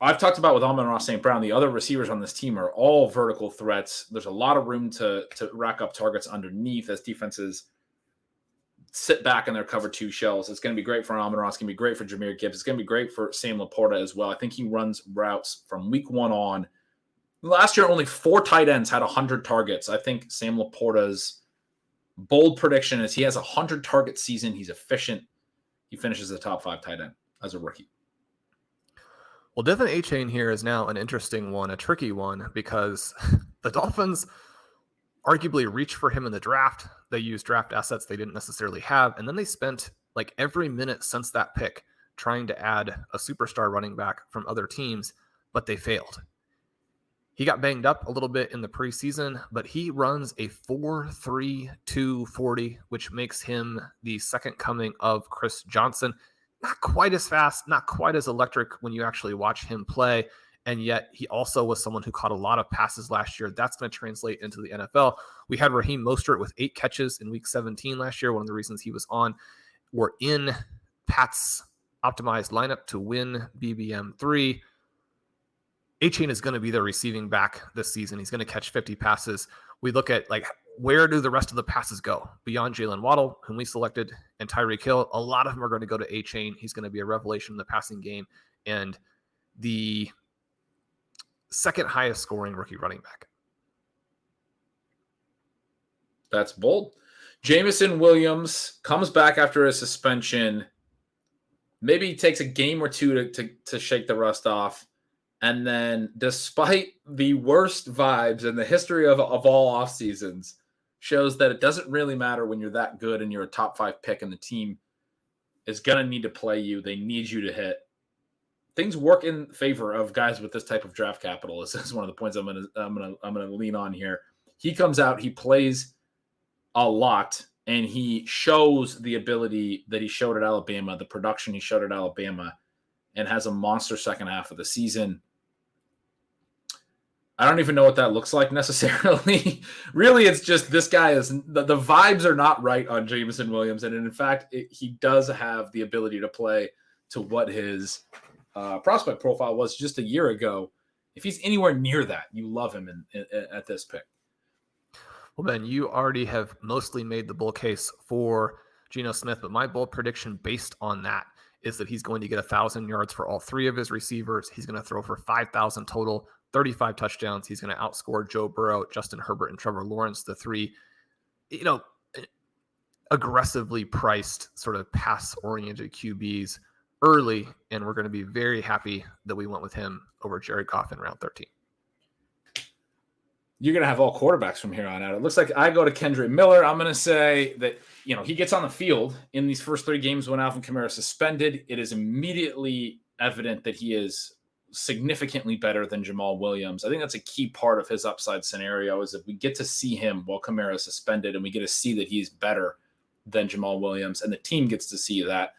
I've talked about with Amon-Ra St. Brown, the other receivers on this team are all vertical threats. There's a lot of room to rack up targets underneath as defenses sit back in their cover 2 shells. It's going to be great for Amon-Ra. It's going to be great for Jahmyr Gibbs. It's going to be great for Sam Laporta as well. I think he runs routes from week 1 on. Last year, only 4 tight ends had 100 targets. I think Sam Laporta's bold prediction is he has a 100-target season. He's efficient. He finishes the top 5 tight end as a rookie. Well, Devin A-Chain here is now an interesting one, a tricky one, because the Dolphins arguably reached for him in the draft. They used draft assets they didn't necessarily have, and then they spent like every minute since that pick trying to add a superstar running back from other teams, but they failed. He got banged up a little bit in the preseason, but he runs a 4.32 40, which makes him the second coming of Chris Johnson. Not quite as fast, not quite as electric when you actually watch him play. And yet he also was someone who caught a lot of passes last year. That's going to translate into the NFL. We had Raheem Mostert with 8 catches in week 17 last year. One of the reasons he was on were in Pat's optimized lineup to win BBM 3. A-Chain is going to be their receiving back this season. He's going to catch 50 passes. We look at where do the rest of the passes go beyond Jaylen Waddle, whom we selected, and Tyreek Hill. A lot of them are going to go to A-Chain. He's going to be a revelation in the passing game and the second highest scoring rookie running back. That's bold. Jameson Williams comes back after a suspension. maybe he takes a game or two to shake the rust off. And then despite the worst vibes in the history of all off seasons, shows that it doesn't really matter when you're that good and you're a top 5 pick and the team is going to need to play you. They need you to hit. Things work in favor of guys with this type of draft capital. This is one of the points I'm going to lean on here. He comes out, he plays a lot, and he shows the ability that he showed at Alabama, the production he showed at Alabama, and has a monster second half of the season. I don't even know what that looks like necessarily. Really, it's just this guy is the vibes are not right on Jameson Williams. And in fact, he does have the ability to play to what his prospect profile was just a year ago. If he's anywhere near that, you love him at this pick. Well, Ben, you already have mostly made the bull case for Geno Smith, but my bold prediction based on that is that he's going to get 1,000 yards for all 3 of his receivers. He's going to throw for 5,000 total, 35 touchdowns. He's going to outscore Joe Burrow, Justin Herbert, and Trevor Lawrence, the 3, aggressively priced sort of pass-oriented QBs early, and we're going to be very happy that we went with him over Jared Goff in round 13. You're going to have all quarterbacks from here on out. It looks like I go to Kendrick Miller. I'm going to say that, he gets on the field in these first 3 games when Alvin Kamara is suspended. It is immediately evident that he is significantly better than Jamal Williams. I think that's a key part of his upside scenario is that we get to see him while Kamara is suspended, and we get to see that he's better than Jamal Williams, and the team gets to see that.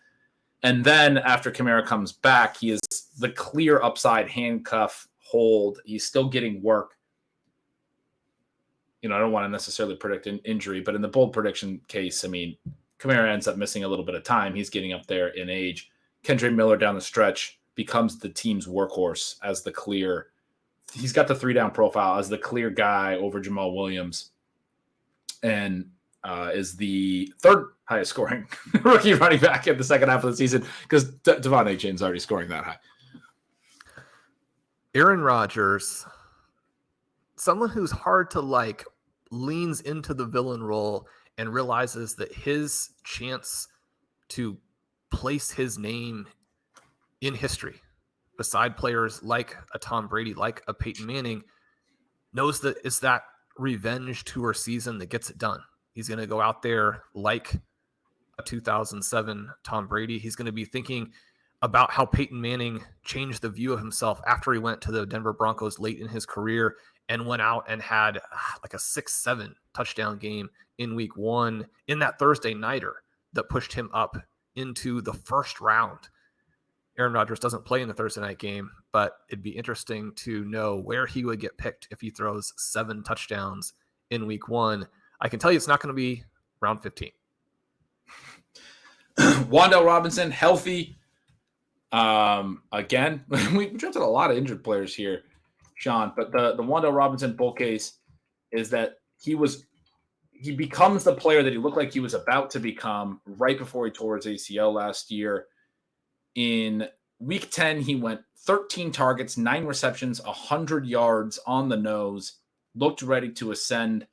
And then after Kamara comes back, he is the clear upside handcuff hold. He's still getting work. I don't want to necessarily predict an injury, but in the bold prediction case, Kamara ends up missing a little bit of time. He's getting up there in age. Kendrick Miller down the stretch becomes the team's workhorse as the clear. He's got the 3-down profile as the clear guy over Jamal Williams, and is the 3rd highest scoring rookie running back in the second half of the season because Devon Achane's already scoring that high. Aaron Rodgers, someone who's hard to like, leans into the villain role and realizes that his chance to place his name in history beside players like a Tom Brady, like a Peyton Manning, knows that it's that revenge tour season that gets it done. He's going to go out there like a 2007 Tom Brady. He's going to be thinking about how Peyton Manning changed the view of himself after he went to the Denver Broncos late in his career and went out and had like a 6-7 touchdown game in week 1 in that Thursday nighter that pushed him up into the first round. Aaron Rodgers doesn't play in the Thursday night game, but it'd be interesting to know where he would get picked if he throws 7 touchdowns in week 1. I can tell you it's not going to be round 15. Wan'Dale Robinson, healthy. Again, we drafted a lot of injured players here, Sean, but the Wan'Dale Robinson bull case is that he becomes the player that he looked like he was about to become right before he tore his ACL last year. In week 10, he went 13 targets, 9 receptions, 100 yards on the nose, looked ready to ascend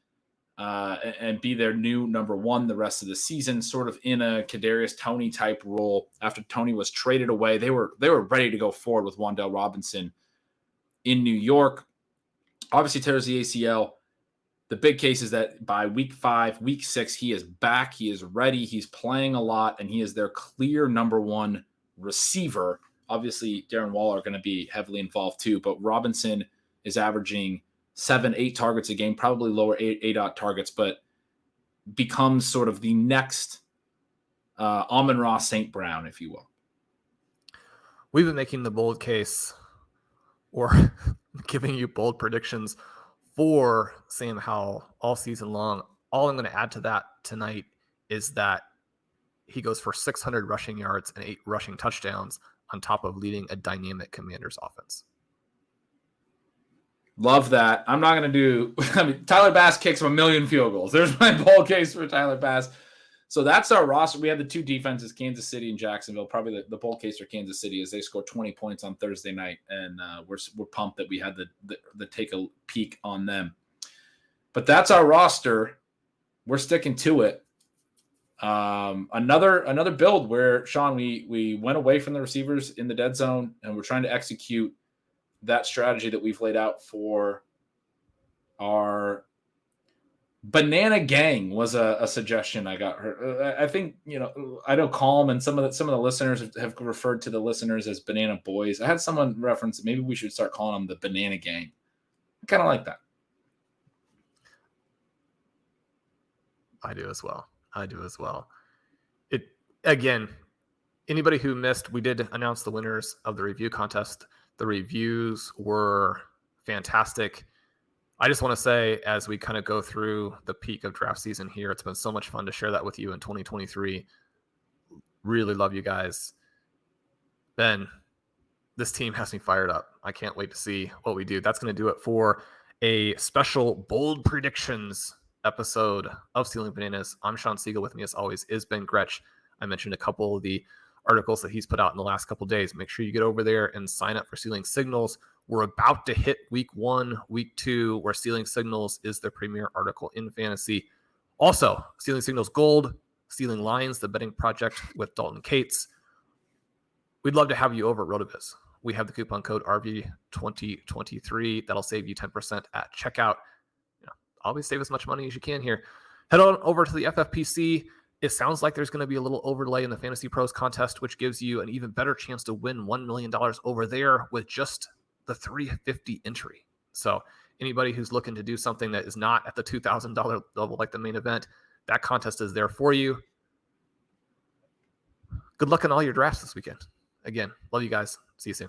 and be their new number 1 the rest of the season, sort of in a Kadarius Toney type role. After Toney was traded away, they were ready to go forward with Wan'Dale Robinson in New York. Obviously tears the ACL. The big case is that by week 5, week 6, he is back. He is ready. He's playing a lot, and he is their clear number 1 receiver. Obviously, Darren Waller are going to be heavily involved too, but Robinson is averaging 7-8 targets a game, probably lower 8 targets, but becomes sort of the next Amon-Ra St. Brown, if you will. We've been making the bold case or giving you bold predictions for Sam Howell all season long. All I'm going to add to that tonight is that he goes for 600 rushing yards and 8 rushing touchdowns on top of leading a dynamic Commanders offense. Love that. I'm not going to do Tyler Bass kicks 1,000,000 field goals. There's my bold case for Tyler Bass. So that's our roster. We have the 2 defenses, Kansas City and Jacksonville. Probably the bold case for Kansas City is they scored 20 points on Thursday night, and we're pumped that we had the take a peek on them. But that's our roster. We're sticking to it. Another build where, Sean, we went away from the receivers in the dead zone, and we're trying to execute that strategy that we've laid out for our banana gang. Was a suggestion I got. I think, I know Calm and some of the listeners have referred to the listeners as banana boys. I had someone reference, maybe we should start calling them the banana gang. I kind of like that. I do as well. Again, anybody who missed, we did announce the winners of the review contest. The reviews were fantastic. I just want to say, as we kind of go through the peak of draft season here, it's been so much fun to share that with you in 2023. Really love you guys. Ben, this team has me fired up. I can't wait to see what we do. That's going to do it for a special bold predictions episode of Stealing Bananas. I'm Shawn Siegele. With me, as always, is Ben Gretch. I mentioned a couple of the articles that he's put out in the last couple of days. Make sure you get over there and sign up for Stealing Signals. We're about to hit week 1, week 2, where Stealing Signals is the premier article in fantasy. Also, Stealing Signals Gold, Stealing Lines, the betting project with Dalton Cates. We'd love to have you over at RotoViz. We have the coupon code RV2023. That'll save you 10% at checkout. Always save as much money as you can here. Head on over to the FFPC. It sounds like there's going to be a little overlay in the Fantasy Pros contest, which gives you an even better chance to win $1 million over there with just the $350 entry. So anybody who's looking to do something that is not at the $2,000 level like the main event, that contest is there for you. Good luck in all your drafts this weekend. Again, love you guys. See you soon.